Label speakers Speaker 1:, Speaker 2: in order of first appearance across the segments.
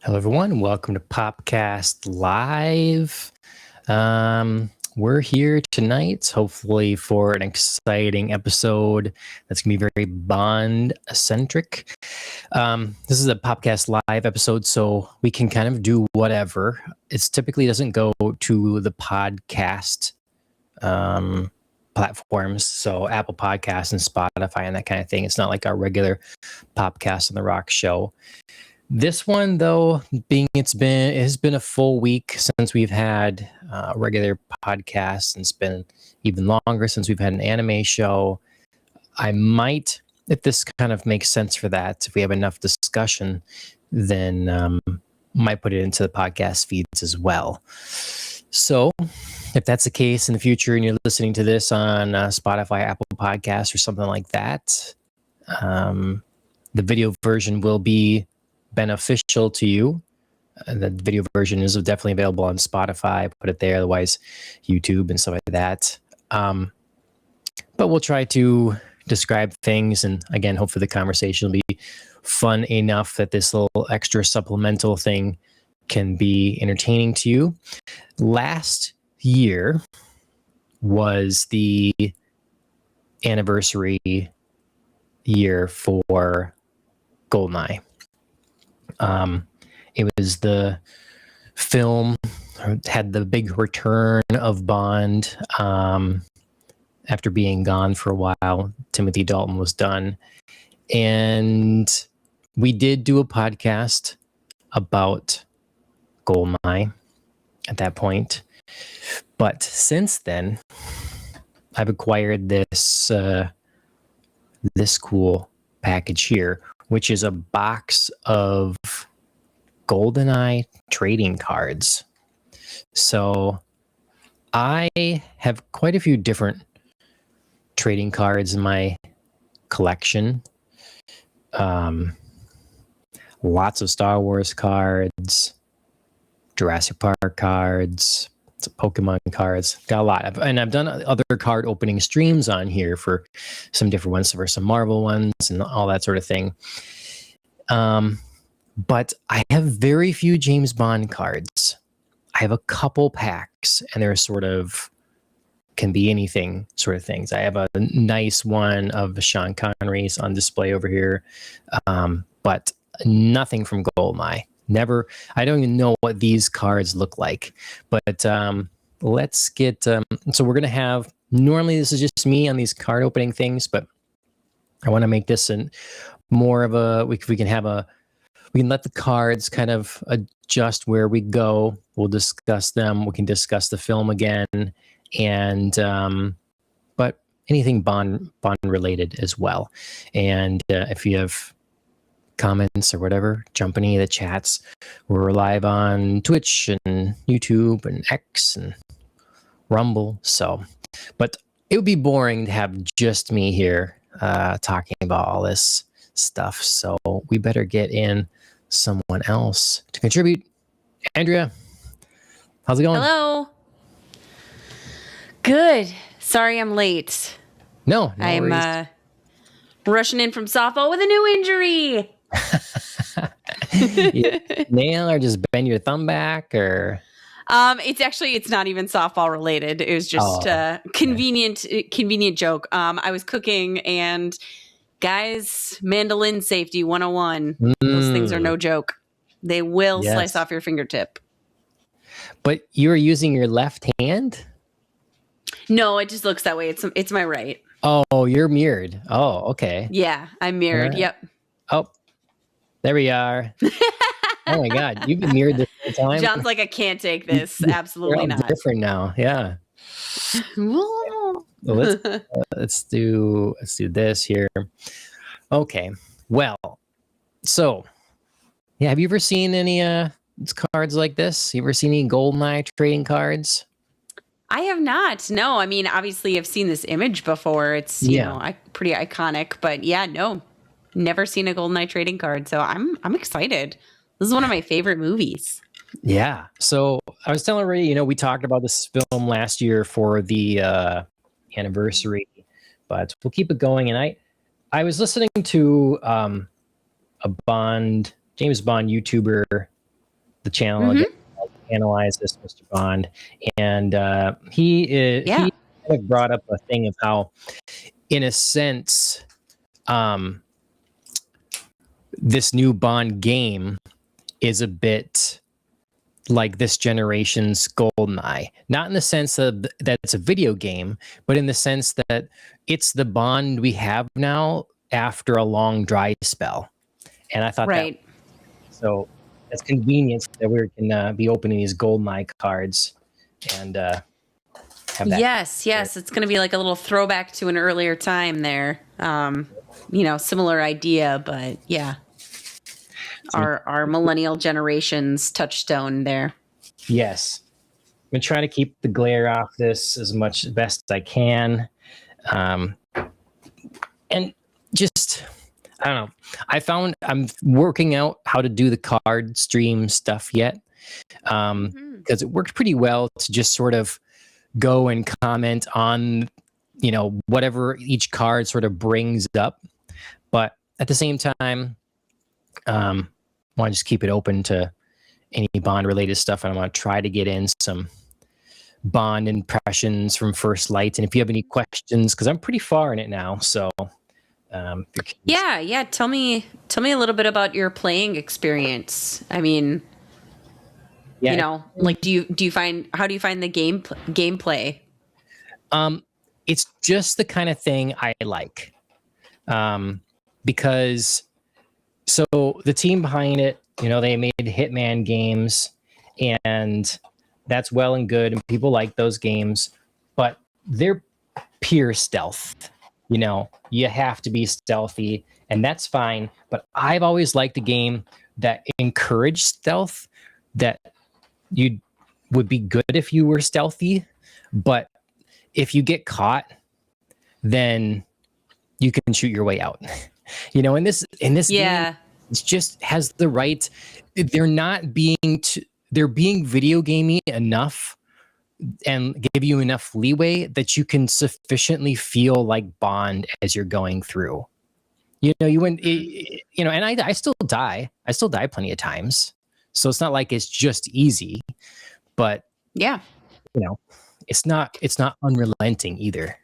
Speaker 1: Hello, everyone. Welcome to Popcast Live. We're here tonight, hopefully, for an exciting episode that's going to be very Bond-centric. This is a Popcast Live episode, so we can kind of do whatever. It typically doesn't go to the podcast platforms, so Apple Podcasts and Spotify and that kind of thing. It's not like our regular Popcast on the Rock show. This one, though, being it has been a full week since we've had regular podcasts, and it's been even longer since we've had an anime show. I might, if this kind of makes sense for that, if we have enough discussion, then might put it into the podcast feeds as well. So if that's the case in the future and you're listening to this on Spotify, Apple Podcasts, or something like that, the video version will be beneficial to you. The video version is definitely available on Spotify. Put it there. Otherwise, YouTube and stuff like that. But we'll try to describe things, and again, hopefully the conversation will be fun enough that this little extra supplemental thing can be entertaining to you. Last year was the anniversary year for Goldeneye. It was the film had the big return of Bond after being gone for a while. Timothy Dalton was done, and we did do a podcast about Goldeneye at that point. But since then, I've acquired this cool package here, which is a box of Goldeneye trading cards. So I have quite a few different trading cards in my collection. Lots of Star Wars cards, Jurassic Park cards, some Pokemon cards. Got a lot. I've done other card opening streams on here for some different ones, for some Marvel ones and all that sort of thing. But I have very few James Bond cards. I have a couple packs, and they're sort of can be anything sort of things. I have a nice one of Sean Connery's on display over here, but nothing from Goldeneye. Never. I don't even know what these cards look like. But let's get. So we're gonna have. Normally, this is just me on these card opening things, but I want to make this more of a. We can have a. We can let the cards kind of adjust where we go. We'll discuss them. We can discuss the film again, and but anything Bond related as well. And if you have comments or whatever, jump in any of the chats. We're live on Twitch and YouTube and X and Rumble. So, but it would be boring to have just me here talking about all this stuff. So we better get in someone else to contribute. Andrea, how's it going?
Speaker 2: Hello. Good. Sorry I'm late.
Speaker 1: No
Speaker 2: I'm rushing in from softball with a new injury.
Speaker 1: Nail or just bend your thumb back or?
Speaker 2: It's not even softball related. It was just convenient joke. I was cooking and guys, mandolin safety 101. Those things are no joke. They will slice off your fingertip.
Speaker 1: But you were using your left hand?
Speaker 2: No, it just looks that way. It's my right.
Speaker 1: Oh, you're mirrored. Oh, okay.
Speaker 2: Yeah, I'm mirrored.
Speaker 1: Right.
Speaker 2: Yep.
Speaker 1: Oh, there we are. Oh my God, you've been mirrored this whole time.
Speaker 2: John's like, I can't take this. Absolutely not.
Speaker 1: Different now. Yeah. Well, let's do this here. Okay. Well, so yeah, have you ever seen any cards like this? You ever seen any Goldeneye trading cards?
Speaker 2: I have not. No, I mean, obviously I've seen this image before. It's pretty iconic, but no, never seen a Goldeneye trading card. So I'm excited. This is one of my favorite movies.
Speaker 1: Yeah. So I was telling Ray, we talked about this film last year for the anniversary, but we'll keep it going. And I was listening to a James Bond YouTuber the channel again, Analyze This, Mr. Bond, and he kind of brought up a thing of how, in a sense, this new Bond game is a bit like this generation's Goldeneye. Not in the sense of that it's a video game, but in the sense that it's the Bond we have now after a long dry spell. And I thought that so it's convenient that we can be opening these Goldeneye cards and have that.
Speaker 2: Yes, it's going to be like a little throwback to an earlier time there. Similar idea, but yeah. Our millennial generation's touchstone there. Yes.
Speaker 1: I'm going to try to keep the glare off this as best as I can. And just, I don't know. I'm working out how to do the card stream stuff yet. Because it worked pretty well to just sort of go and comment on, whatever each card sort of brings up. But at the same time, I want to just keep it open to any Bond related stuff. And I want to try to get in some Bond impressions from First Light. And if you have any questions, because I'm pretty far in it now. So,
Speaker 2: yeah. Tell me a little bit about your playing experience. I mean, like, how do you find the gameplay?
Speaker 1: It's just the kind of thing I like. Because so the team behind it, they made Hitman games, and that's well and good, and people like those games, but they're pure stealth. You have to be stealthy, and that's fine. But I've always liked a game that encouraged stealth, that you would be good if you were stealthy, but if you get caught, then you can shoot your way out. In this game, it just has the right. They're being video gamey enough and give you enough leeway that you can sufficiently feel like Bond as you're going through. You wouldn't. And I still die. I still die plenty of times. So it's not like it's just easy, but it's not unrelenting either.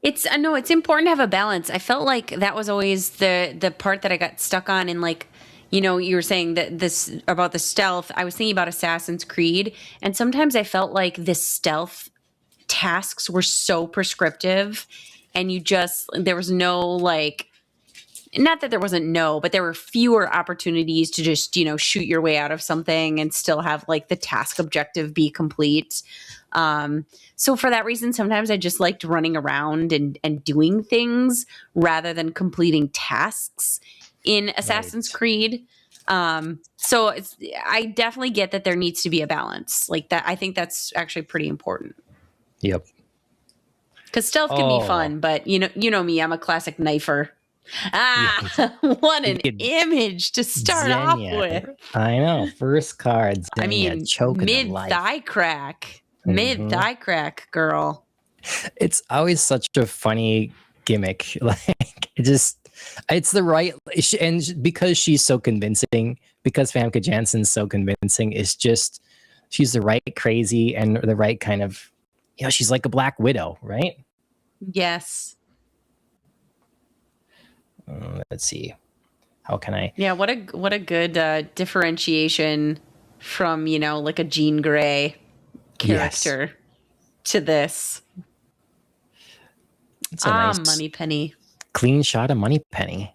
Speaker 2: It's important to have a balance. I felt like that was always the part that I got stuck on. And like, you were saying that this about the stealth. I was thinking about Assassin's Creed, and sometimes I felt like the stealth tasks were so prescriptive, and there was no like. Not that there wasn't but there were fewer opportunities to just, shoot your way out of something and still have like the task objective be complete. So for that reason, sometimes I just liked running around and doing things rather than completing tasks in Assassin's Creed. So I definitely get that there needs to be a balance like that. I think that's actually pretty important.
Speaker 1: Yep.
Speaker 2: Because stealth can be fun, but you know me, I'm a classic knifer. What an image to start off with.
Speaker 1: I know. First cards.
Speaker 2: I mean, mid-thigh crack. Mid-thigh crack, girl.
Speaker 1: It's always such a funny gimmick. Like, it's the right, and because she's so convincing, because Famke Janssen's so convincing, it's just, she's the right crazy and the right kind of, she's like a Black Widow, right?
Speaker 2: Yes.
Speaker 1: Let's see. How can I?
Speaker 2: Yeah, what a good differentiation from, like a Jean Grey character to this.
Speaker 1: It's a nice
Speaker 2: Moneypenny.
Speaker 1: Clean shot of Moneypenny.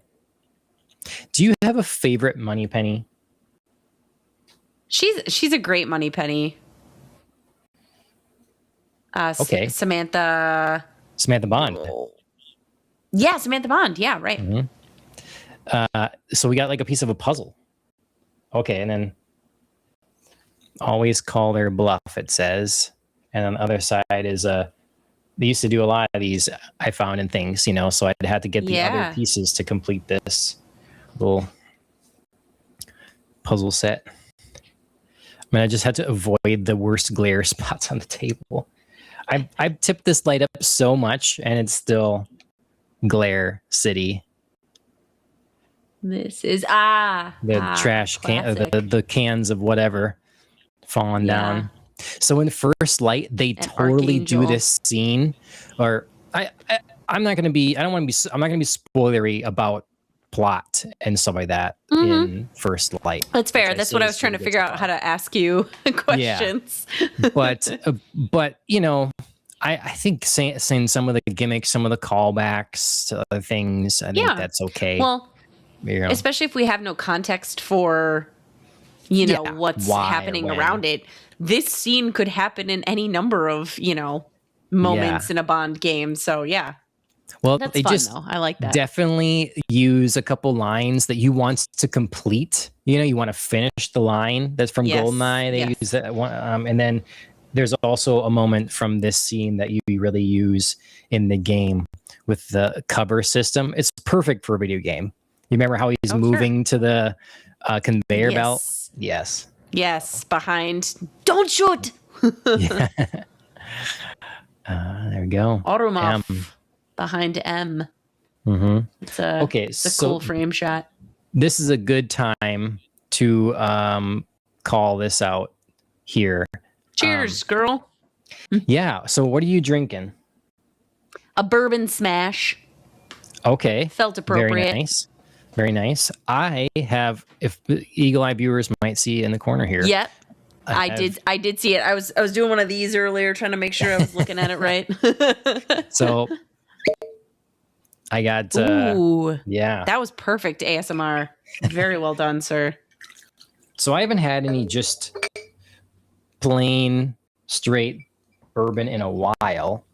Speaker 1: Do you have a favorite Moneypenny?
Speaker 2: She's a great Moneypenny.
Speaker 1: Okay.
Speaker 2: Samantha
Speaker 1: Bond.
Speaker 2: Yeah, Samantha Bond. Yeah, right.
Speaker 1: Mm-hmm. So we got like a piece of a puzzle. Okay, and then always call their bluff, it says. And on the other side is they used to do a lot of these, I found, in things, so I'd had to get the other pieces to complete this little puzzle set. I mean, I just had to avoid the worst glare spots on the table. I've tipped this light up so much, and it's still Glare City.
Speaker 2: This is
Speaker 1: trash can,
Speaker 2: classic.
Speaker 1: the cans of whatever falling down. So in First Light, they totally do this scene, or I'm not gonna be. I don't want to be. I'm not gonna be spoilery about plot and stuff like that in First Light.
Speaker 2: That's fair. That's what I was trying to figure out how to ask you questions.
Speaker 1: Yeah. but you know, I think saying some of the gimmicks, some of the callbacks to other things, I think that's okay.
Speaker 2: Well, especially if we have no context for, what's happening around it. This scene could happen in any number of, moments in a Bond game. So yeah.
Speaker 1: Well,
Speaker 2: that's
Speaker 1: they
Speaker 2: fun,
Speaker 1: just
Speaker 2: though. I like that.
Speaker 1: Definitely use a couple lines that you want to complete. You want to finish the line that's from Goldeneye. They use that one, and then there's also a moment from this scene that you really use in the game with the cover system. It's perfect for a video game. You remember how he's moving to the conveyor belt? Yes.
Speaker 2: Yes, behind. Don't shoot.
Speaker 1: Yeah. There we go.
Speaker 2: Automorph behind M.
Speaker 1: Mm-hmm.
Speaker 2: It's a cool frame shot.
Speaker 1: This is a good time to call this out here.
Speaker 2: Cheers, girl.
Speaker 1: Yeah. So what are you drinking?
Speaker 2: A bourbon smash.
Speaker 1: Okay.
Speaker 2: Felt appropriate.
Speaker 1: Very nice. Very nice. I have, if Eagle Eye viewers might see in the corner here.
Speaker 2: Yep. I did see it. I was doing one of these earlier, trying to make sure I was looking at it right.
Speaker 1: So I got
Speaker 2: that was perfect ASMR. Very well done, sir.
Speaker 1: So I haven't had any just plain straight bourbon in a while.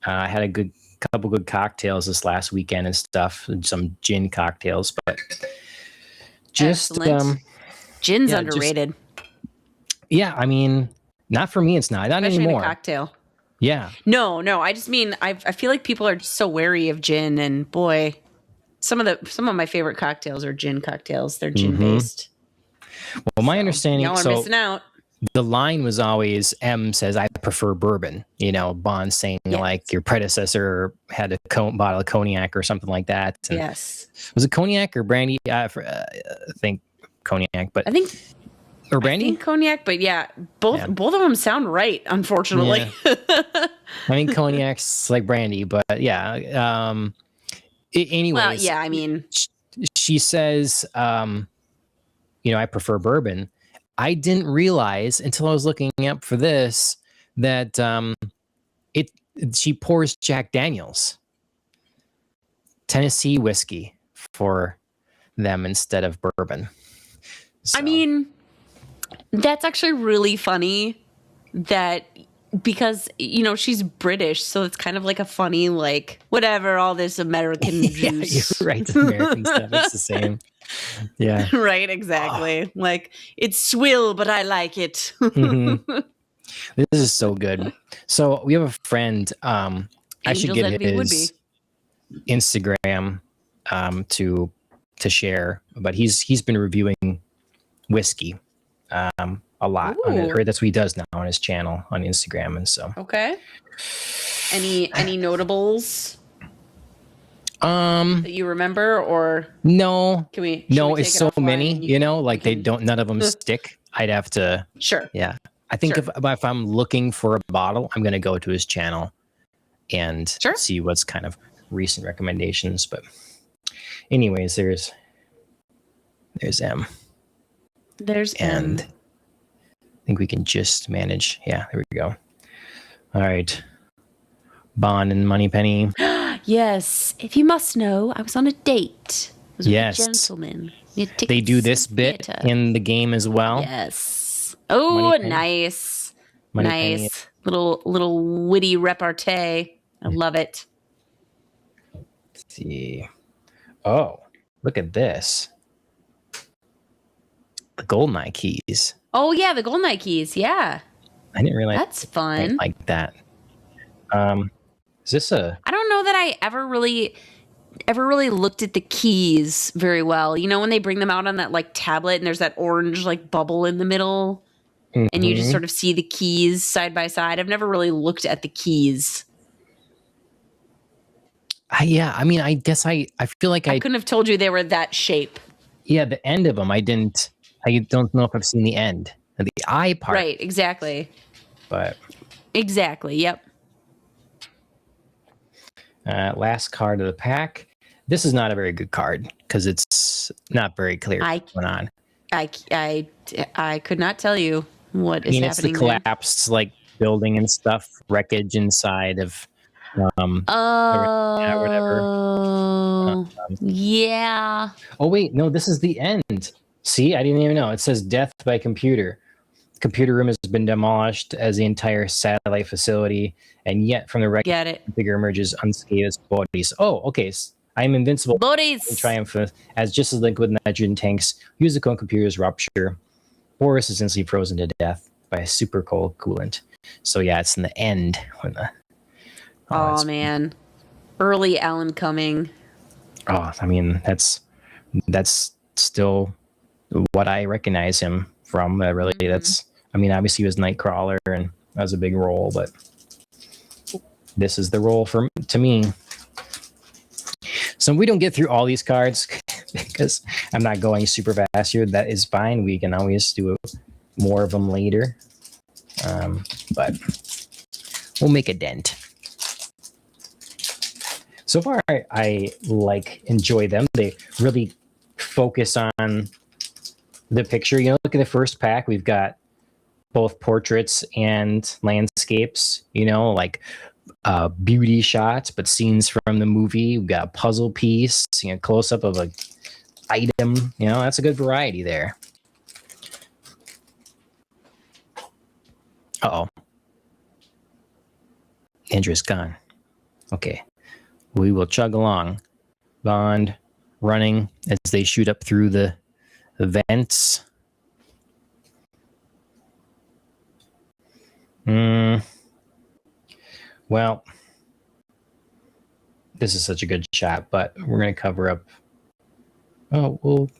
Speaker 1: I had a couple good cocktails this last weekend and stuff, some gin cocktails, but just
Speaker 2: gin's underrated.
Speaker 1: I mean, not for me. It's not
Speaker 2: Especially
Speaker 1: anymore.
Speaker 2: In a cocktail.
Speaker 1: Yeah.
Speaker 2: No. I just mean I feel like people are just so wary of gin, and boy, some of my favorite cocktails are gin cocktails. They're gin based.
Speaker 1: Well, my understanding,
Speaker 2: y'all are missing out.
Speaker 1: The line was always M says, "I prefer bourbon." Bond saying like your predecessor had a bottle of cognac or something like that. And was it cognac or brandy? I think cognac, but
Speaker 2: I think.
Speaker 1: Or brandy?
Speaker 2: I think cognac, but both of them sound right, unfortunately.
Speaker 1: Yeah. I mean, cognac's like brandy, but yeah. Anyways.
Speaker 2: Well, yeah, I mean.
Speaker 1: She says, I prefer bourbon. I didn't realize until I was looking up for this that she pours Jack Daniels, Tennessee whiskey, for them instead of bourbon. So.
Speaker 2: I mean... That's actually really funny because, she's British. So it's kind of like a funny, like, whatever, all this American juice.
Speaker 1: You're right. American stuff. It's the same. Yeah.
Speaker 2: Right. Exactly. Like, it's swill, but I like it.
Speaker 1: Mm-hmm. This is so good. So we have a friend. I should get his Instagram to share, but he's been reviewing whiskey. A lot. I heard that's what he does now on his channel on Instagram, and so.
Speaker 2: Okay. Any notables? That you remember, or
Speaker 1: no?
Speaker 2: Can we?
Speaker 1: No, it's so many. None of them stick. I'd have to.
Speaker 2: Sure.
Speaker 1: Yeah, I think if I'm looking for a bottle, I'm going to go to his channel and see what's kind of recent recommendations. But, anyways, there's M.
Speaker 2: There's
Speaker 1: and
Speaker 2: M.
Speaker 1: I think we can just manage. Yeah, there we go. All right. Bond and Moneypenny.
Speaker 2: Yes. If you must know, I was on a date. With a gentleman.
Speaker 1: They do this bit in the game as well.
Speaker 2: Yes. Oh, nice. Nice. Little witty repartee. I love it.
Speaker 1: Let's see. Oh, look at this. The Goldeneye keys.
Speaker 2: Oh yeah, the Goldeneye keys. Yeah,
Speaker 1: I didn't realize
Speaker 2: that's fun.
Speaker 1: Like that. Is this a?
Speaker 2: I don't know that I ever really looked at the keys very well. When they bring them out on that like tablet and there's that orange like bubble in the middle, and you just sort of see the keys side by side. I've never really looked at the keys.
Speaker 1: Yeah, I mean, I guess I feel like
Speaker 2: I couldn't have told you they were that shape.
Speaker 1: Yeah, the end of them, I don't know if I've seen the end. The eye part.
Speaker 2: Right, exactly.
Speaker 1: But
Speaker 2: exactly, yep.
Speaker 1: Last card of the pack. This is not a very good card because it's not very clear what's going on.
Speaker 2: I could not tell you what is happening.
Speaker 1: It's the collapsed like building and stuff, wreckage inside of whatever.
Speaker 2: Yeah.
Speaker 1: Oh wait, no, this is the end. See, I didn't even know. It says death by computer. Computer room has been demolished as the entire satellite facility, and yet from the wreckage, the figure emerges unscathed bodies. Oh, okay. I'm invincible.
Speaker 2: Bodies.
Speaker 1: Triumphant as just as liquid nitrogen tanks use the computer's rupture. Boris is instantly frozen to death by a super cold coolant. So yeah, it's in the end when the.
Speaker 2: Oh man, early Alan Cumming.
Speaker 1: Oh, I mean that's still what I recognize him from. Really, that's. I mean, obviously he was Nightcrawler, and that was a big role, but this is the role to me. So we don't get through all these cards because I'm not going super fast here. That is fine. We can always do more of them later, but we'll make a dent. So far, I enjoy them. They really focus on the picture. Look at the first pack. We've got both portraits and landscapes. Beauty shots, but scenes from the movie. We've got a puzzle piece. Close up of a item. That's a good variety there. Uh-oh. Andrew's gone. Okay. We will chug along. Bond running as they shoot up through the vents. Well, this is such a good shot, but we're going to cover up. We're going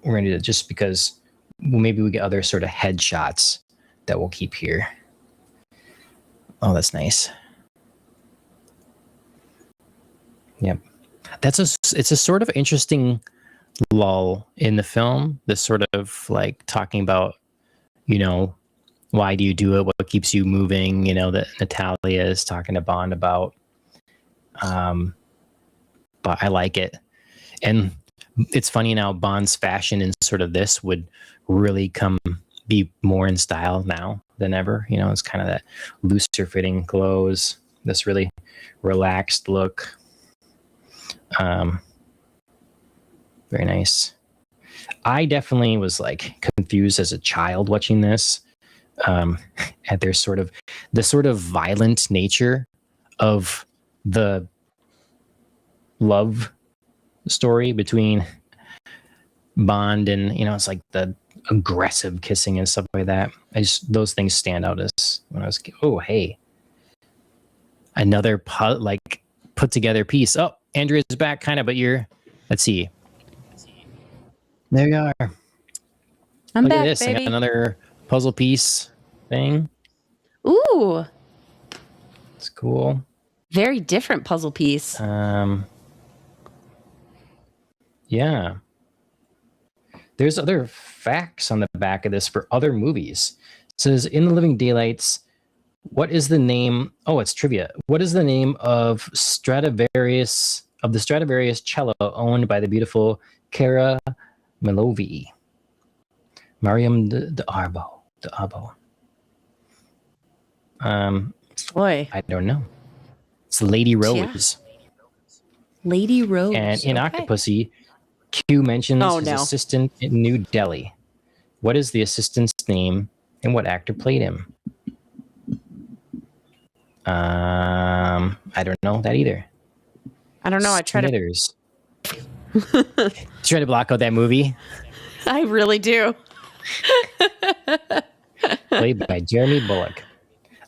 Speaker 1: to do that just because maybe we get other sort of headshots that we'll keep here. Oh, that's nice. Yep. It's a sort of interesting lull in the film. This sort of talking about, why do you do it? What keeps you moving? That Natalia is talking to Bond about. But I like it. And it's funny now, Bond's fashion in sort of this would really be more in style now than ever. It's kind of that looser fitting clothes, this really relaxed look. Very nice. I definitely was confused as a child watching this. At the sort of violent nature of the love story between Bond and it's the aggressive kissing and stuff like that. Those things stand out as when I was hey, another put together piece. Oh, Andrea's back kind of, but let's see. There you are.
Speaker 2: I'm
Speaker 1: Look
Speaker 2: back,
Speaker 1: at this.
Speaker 2: baby.
Speaker 1: I got another puzzle piece thing.
Speaker 2: Ooh.
Speaker 1: It's cool.
Speaker 2: Very different puzzle piece.
Speaker 1: Yeah. There's other facts on the back of this for other movies. It says, in The Living Daylights, what is the name? Oh, it's trivia. What is the name of the Stradivarius cello owned by the beautiful Cara Melovi? Mariam d'Abo.
Speaker 2: Boy.
Speaker 1: I don't know. It's Lady Rose.
Speaker 2: Yeah. Lady Rose.
Speaker 1: And in Octopussy, Q mentions his assistant in New Delhi. What is the assistant's name and what actor played him? I don't know that either.
Speaker 2: I don't know. I try
Speaker 1: to block out that movie.
Speaker 2: I really do.
Speaker 1: Played by Jeremy Bulloch.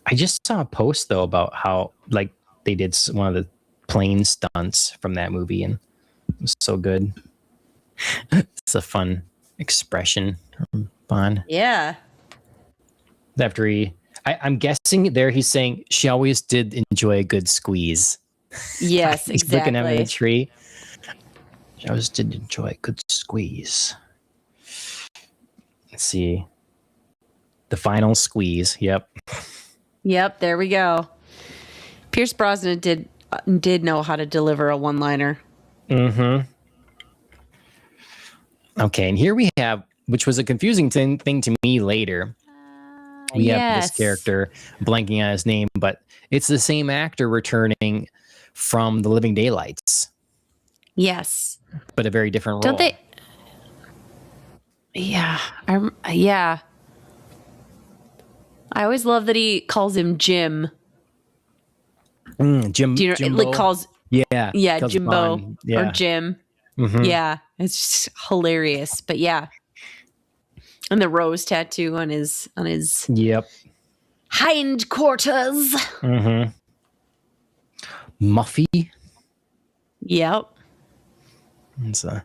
Speaker 1: I just saw a post though about how they did one of the plane stunts from that movie, and it was so good. It's a fun expression from Bond.
Speaker 2: Yeah.
Speaker 1: After I'm guessing there he's saying she always did enjoy a good squeeze.
Speaker 2: Yes,
Speaker 1: He's
Speaker 2: exactly.
Speaker 1: looking at the tree. I always did enjoy a good squeeze. Let's see. The final squeeze. Yep.
Speaker 2: Yep, there we go. Pierce Brosnan did know how to deliver a one-liner.
Speaker 1: Mm-hmm. Okay, and here we have, which was a confusing thing to me later. We have this character, blanking on his name, but it's the same actor returning from The Living Daylights.
Speaker 2: Yes.
Speaker 1: But a very different role.
Speaker 2: Don't they? Yeah. Yeah. I always love that he calls him Jim.
Speaker 1: Jim.
Speaker 2: Do you know?
Speaker 1: Jimbo?
Speaker 2: It like calls.
Speaker 1: Yeah.
Speaker 2: Jimbo or Jim.
Speaker 1: Mm-hmm.
Speaker 2: Yeah, it's just hilarious. But yeah, and the rose tattoo on his
Speaker 1: Yep.
Speaker 2: hind quarters.
Speaker 1: Mm-hmm. Muffy.
Speaker 2: Yep.
Speaker 1: It's a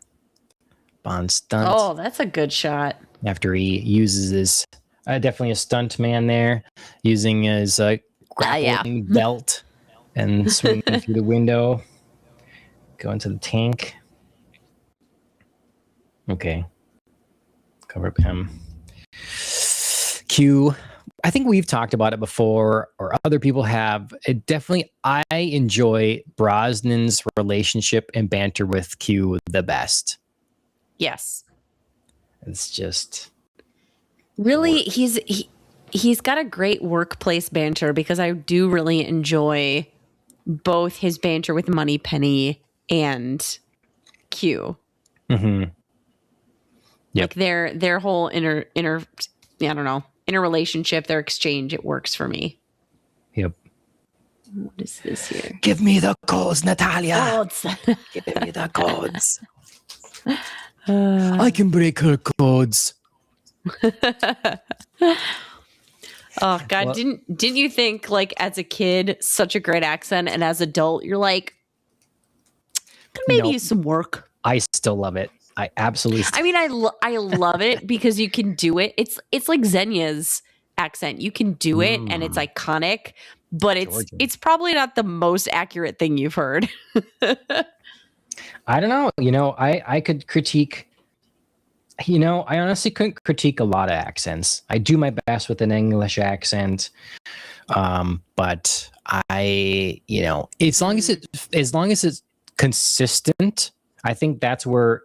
Speaker 1: Bond stunt.
Speaker 2: Oh, that's a good shot.
Speaker 1: After he uses his, definitely a stunt man there, using his grappling belt and swinging through the window, going to the tank. Okay. Cover up him. Q. I think we've talked about it before, or other people have. I enjoy Brosnan's relationship and banter with Q the best.
Speaker 2: Yes.
Speaker 1: It's just
Speaker 2: really he's got a great workplace banter, because I do really enjoy both his banter with Moneypenny and Q.
Speaker 1: Mm-hmm.
Speaker 2: Yep. Like their whole inner relationship, their exchange, it works for me.
Speaker 1: Yep.
Speaker 2: What is this here?
Speaker 1: Give me the codes, Natalia.
Speaker 2: Codes.
Speaker 1: Give me the codes. I can break her codes.
Speaker 2: Oh God, well, didn't you think, like, as a kid, such a great accent, and as adult you're like, could maybe use some work?
Speaker 1: I still love it. I absolutely
Speaker 2: I mean, I love it because you can do it. It's like Xenia's accent. You can do it and it's iconic, but it's probably not the most accurate thing you've heard.
Speaker 1: I don't know. I could critique. I honestly couldn't critique a lot of accents. I do my best with an English accent, but as long as it's consistent, I think that's where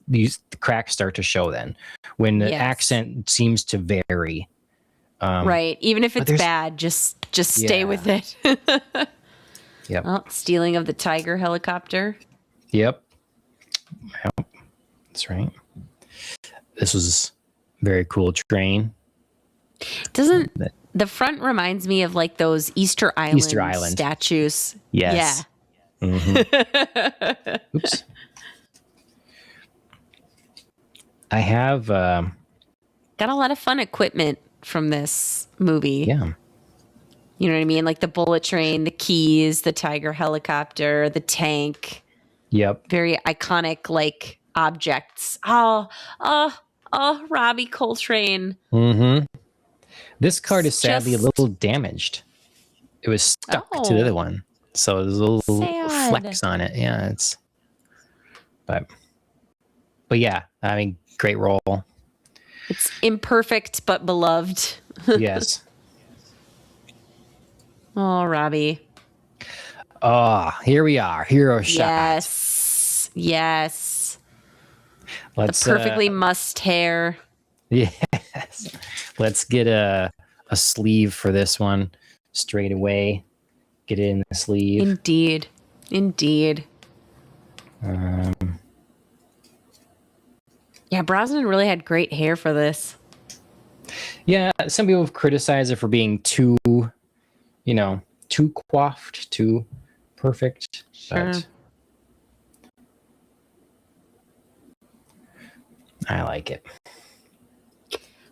Speaker 1: the cracks start to show. Then, when the accent seems to vary,
Speaker 2: right? Even if it's bad, just stay with it.
Speaker 1: Yep.
Speaker 2: Oh, stealing of the Tiger helicopter.
Speaker 1: Yep. That's right. This was a very cool train.
Speaker 2: Doesn't the front reminds me of like those Easter Island statues?
Speaker 1: Yes. Yeah. Mm-hmm. Oops. I have
Speaker 2: got a lot of fun equipment from this movie.
Speaker 1: Yeah.
Speaker 2: You know what I mean? Like the bullet train, the keys, the Tiger helicopter, the tank.
Speaker 1: Yep.
Speaker 2: Very iconic, like, objects. Oh, Robbie Coltrane.
Speaker 1: Mm-hmm. This card is sadly a little damaged. It was stuck to the other one. So there's a little flex on it. Yeah, but yeah, I mean, great role.
Speaker 2: It's imperfect but beloved.
Speaker 1: Yes.
Speaker 2: Oh, Robbie.
Speaker 1: Oh, here we are. Hero shot.
Speaker 2: Yes.
Speaker 1: Let's
Speaker 2: the perfectly mussed hair.
Speaker 1: Yes. Let's get a sleeve for this one straight away. Get it in the sleeve.
Speaker 2: Indeed. Yeah, Brosnan really had great hair for this.
Speaker 1: Yeah, some people have criticized it for being too coiffed, too perfect.
Speaker 2: Sure.
Speaker 1: But I like it.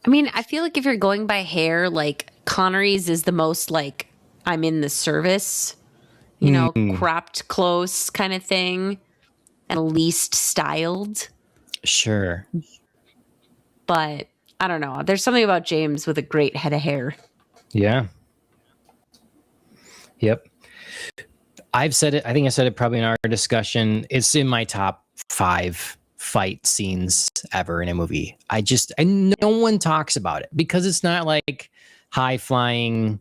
Speaker 2: I mean, I feel like if you're going by hair, like, Connery's is the most, like, I'm in the service, cropped close kind of thing, and least styled.
Speaker 1: Sure.
Speaker 2: But I don't know. There's something about James with a great head of hair.
Speaker 1: Yeah. Yep. I've said it. I think I said it probably in our discussion. It's in my top 5 fight scenes ever in a movie. No one talks about it because it's not like high flying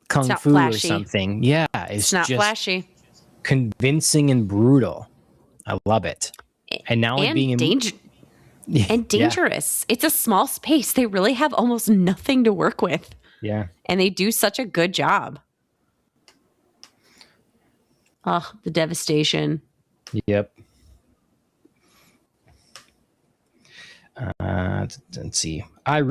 Speaker 1: kung fu
Speaker 2: flashy.
Speaker 1: or something. Yeah,
Speaker 2: it's not
Speaker 1: just
Speaker 2: flashy,
Speaker 1: convincing and brutal. I love it. And now
Speaker 2: and
Speaker 1: being
Speaker 2: and dangerous. It's a small space. They really have almost nothing to work with.
Speaker 1: Yeah.
Speaker 2: And they do such a good job. Oh, the devastation.
Speaker 1: Yep. Let's see. I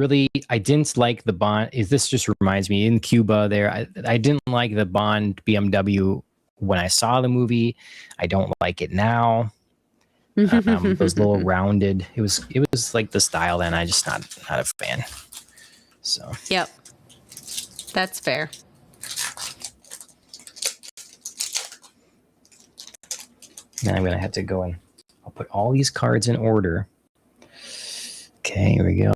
Speaker 1: didn't like the Bond. This just reminds me in Cuba there. I didn't like the Bond BMW when I saw the movie. I don't like it now. It was a little rounded. It was like the style then. I just not a fan. So.
Speaker 2: Yep. That's fair.
Speaker 1: Now I'm gonna have to go and I'll put all these cards in order. Okay, here we go.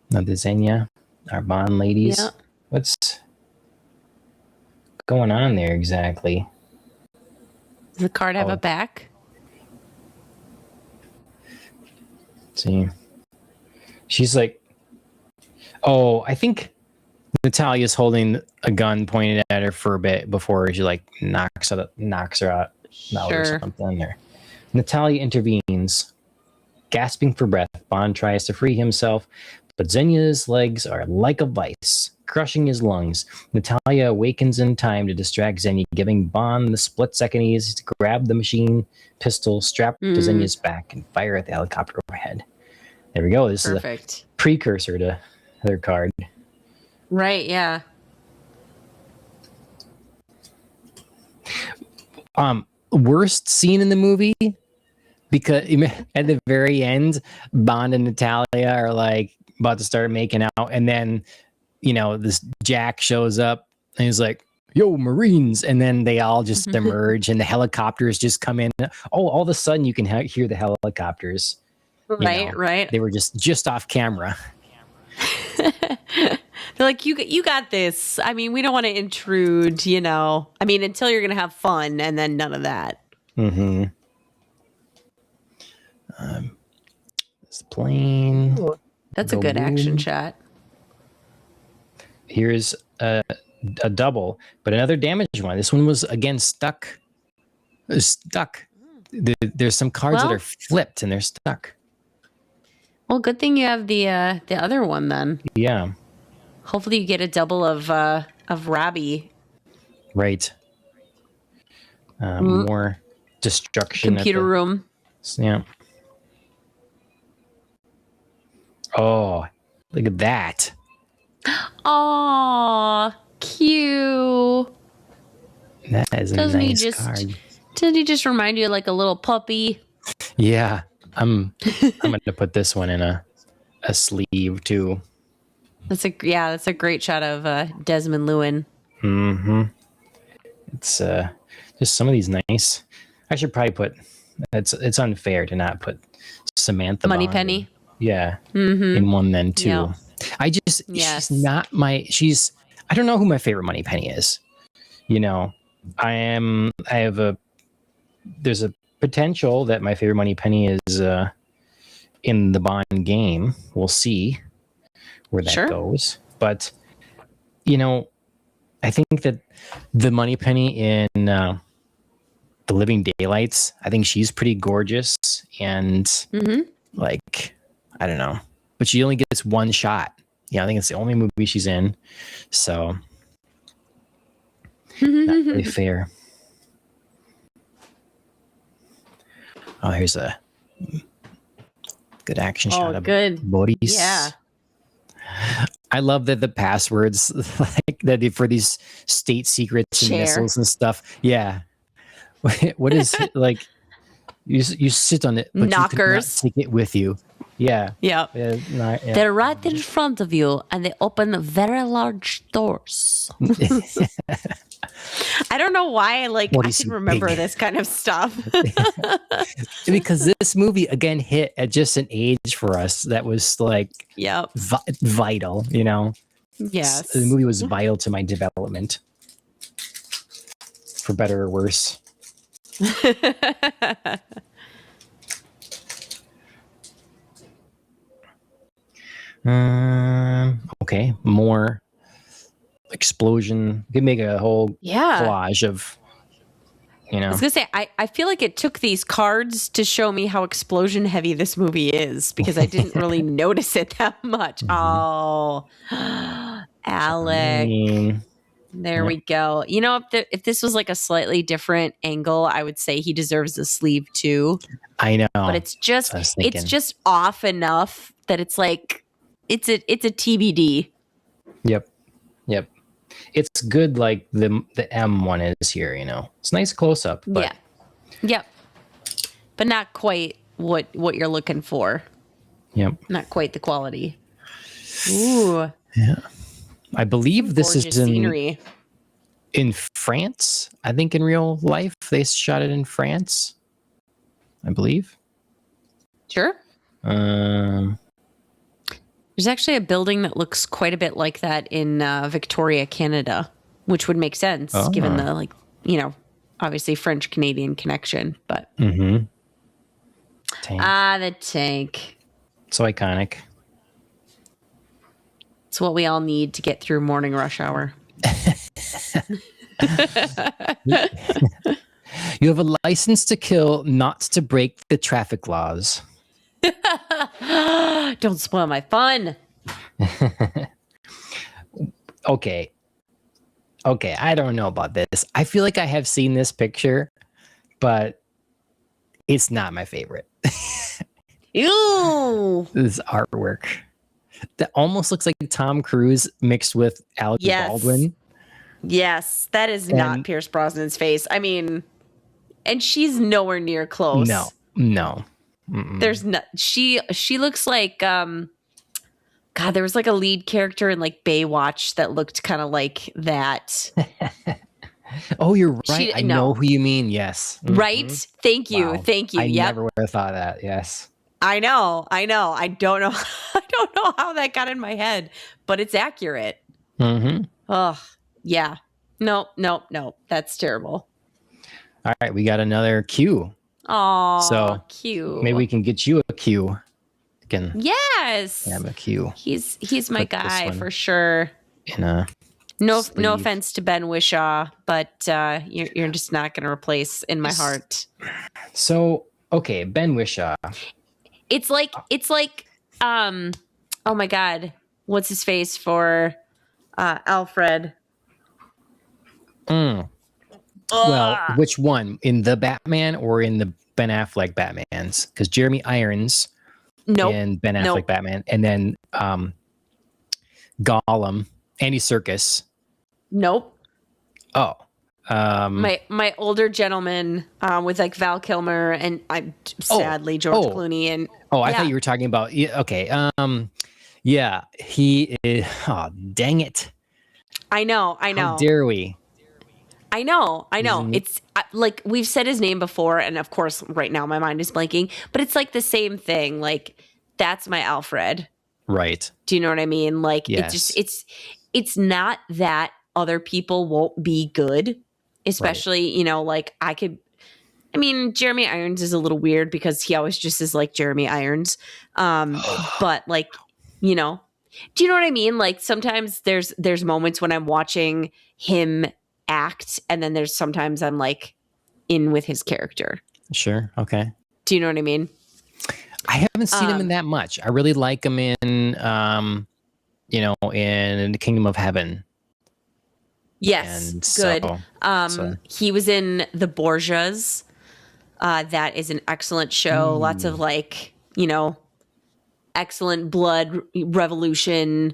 Speaker 1: Now the Xenia, our Bond ladies.
Speaker 2: Yeah.
Speaker 1: What's going on there exactly?
Speaker 2: Does the card have a back?
Speaker 1: Let's see. She's like, oh, I think Natalia's holding a gun pointed at her for a bit before she like knocks her out or something there. Natalia intervenes. Gasping for breath, Bond tries to free himself, but Xenia's legs are like a vice, crushing his lungs. Natalia awakens in time to distract Xenia, giving Bond the split second he needs to grab the machine pistol strapped to Xenia's back and fire at the helicopter overhead. There we go. This
Speaker 2: Perfect.
Speaker 1: is a precursor to their card.
Speaker 2: Right, yeah.
Speaker 1: Worst scene in the movie, because at the very end, Bond and Natalia are like about to start making out, and then this Jack shows up and he's like, "Yo, Marines!" and then they all just emerge, and the helicopters just come in. Oh, all of a sudden you can hear the helicopters.
Speaker 2: Right.
Speaker 1: They were just off camera.
Speaker 2: They're like, you got this. I mean, we don't want to intrude, I mean, until you're going to have fun, and then none of that.
Speaker 1: Mm-hmm. It's the plane.
Speaker 2: That's a good action shot.
Speaker 1: Here's a double, but another damaged one. This one was, again, stuck. There's some cards that are flipped, and they're stuck.
Speaker 2: Well, good thing you have the other one then.
Speaker 1: Yeah.
Speaker 2: Hopefully you get a double of Robbie.
Speaker 1: Right. More destruction.
Speaker 2: Computer room.
Speaker 1: Yeah. Oh, look at that.
Speaker 2: Aw, cute.
Speaker 1: That is a nice card.
Speaker 2: Doesn't he just remind you of like a little puppy?
Speaker 1: Yeah. I'm going to put this one in a sleeve too.
Speaker 2: That's a great shot of Desmond Llewellyn.
Speaker 1: Mm-hmm. It's just some of these nice. I should probably put. It's unfair to not put Samantha
Speaker 2: Moneypenny.
Speaker 1: In one then too.
Speaker 2: Yeah.
Speaker 1: She's not my. I don't know who my favorite Moneypenny is. There's a potential that my favorite Moneypenny is in the Bond game. We'll see where that goes. But, I think that the Moneypenny in The Living Daylights, I think she's pretty gorgeous. And, I don't know. But she only gets one shot. I think it's the only movie she's in. So, not really fair. Oh, here's a good action shot of Boris.
Speaker 2: Yeah.
Speaker 1: I love that the passwords like that for these state secrets and missiles and stuff. Yeah. What is it like? You sit on it, but
Speaker 2: knockers.
Speaker 1: You take it with you. Yeah.
Speaker 2: Yeah. They're right in front of you, and they open very large doors. I don't know why I can remember this kind of stuff.
Speaker 1: Because this movie again hit at just an age for us that was like vital,
Speaker 2: Yes.
Speaker 1: The movie was vital to my development. For better or worse. Okay, more explosion. You can make a whole collage of,
Speaker 2: I was gonna say, I feel like it took these cards to show me how explosion heavy this movie is because I didn't really notice it that much. Oh, Alec. There we go. You know, if this was like a slightly different angle, I would say he deserves a sleeve too.
Speaker 1: I know,
Speaker 2: but it's just off enough that it's like it's a TBD.
Speaker 1: Yep. It's good, like the M one is here. You know, it's nice close up. But
Speaker 2: Yep. But not quite what you're looking for.
Speaker 1: Yep.
Speaker 2: Not quite the quality. Ooh.
Speaker 1: Yeah. I believe this is
Speaker 2: scenery.
Speaker 1: In France. I think in real life they shot it in France. I believe.
Speaker 2: Sure. There's actually a building that looks quite a bit like that in Victoria, Canada, which would make sense given the obviously French Canadian connection. But
Speaker 1: tank.
Speaker 2: The tank.
Speaker 1: So iconic.
Speaker 2: It's what we all need to get through morning rush hour.
Speaker 1: You have a license to kill, not to break the traffic laws.
Speaker 2: Don't spoil my fun.
Speaker 1: Okay, I don't know about this. I feel like I have seen this picture, but it's not my favorite.
Speaker 2: Ew.
Speaker 1: This artwork that almost looks like Tom Cruise mixed with Alec Baldwin.
Speaker 2: Yes, that is not Pierce Brosnan's face. I mean, and she's nowhere near close.
Speaker 1: No.
Speaker 2: Mm-mm. There's no. She looks like God. There was like a lead character in like Baywatch that looked kind of like that.
Speaker 1: Oh, you're right. I know who you mean. Yes.
Speaker 2: Mm-hmm. Right. Thank you.
Speaker 1: Wow.
Speaker 2: Thank you.
Speaker 1: I never would have thought that. Yes.
Speaker 2: I know. I don't know. I don't know how that got in my head, but it's accurate.
Speaker 1: Mm-hmm.
Speaker 2: Oh, yeah. No. That's terrible.
Speaker 1: All right. We got another cue.
Speaker 2: Oh,
Speaker 1: so
Speaker 2: cute.
Speaker 1: Maybe we can get you a cue.
Speaker 2: Yes.
Speaker 1: Have a cue.
Speaker 2: He's my guy for sure. No offense to Ben Whishaw, but you're just not going to replace in my heart.
Speaker 1: So, okay, Ben Whishaw.
Speaker 2: It's like oh my God, what's his face for Alfred?
Speaker 1: Well, which one? In the Batman or in the Ben Affleck Batmans? Because Jeremy Irons in Ben Affleck Batman, and then Gollum, Andy Serkis.
Speaker 2: Nope.
Speaker 1: Oh.
Speaker 2: My older gentleman with like Val Kilmer and sadly George Clooney and
Speaker 1: I thought you were talking about okay. Yeah, he is. Oh, dang it!
Speaker 2: I know.
Speaker 1: How dare we?
Speaker 2: I know. It's like we've said his name before, and of course, right now my mind is blanking. But it's like the same thing. Like that's my Alfred.
Speaker 1: Right.
Speaker 2: Do you know what I mean? Like it's not that other people won't be good, especially like Jeremy Irons is a little weird because he always just is like Jeremy Irons. But like do you know what I mean? Like sometimes there's moments when I'm watching him act, and then there's sometimes I'm like in with his character.
Speaker 1: Sure. Okay.
Speaker 2: Do you know what I mean?
Speaker 1: I haven't seen him in that much. I really like him in in the Kingdom of Heaven.
Speaker 2: Yes, good. He was in The Borgias. That is an excellent show. Lots of like excellent blood, revolution,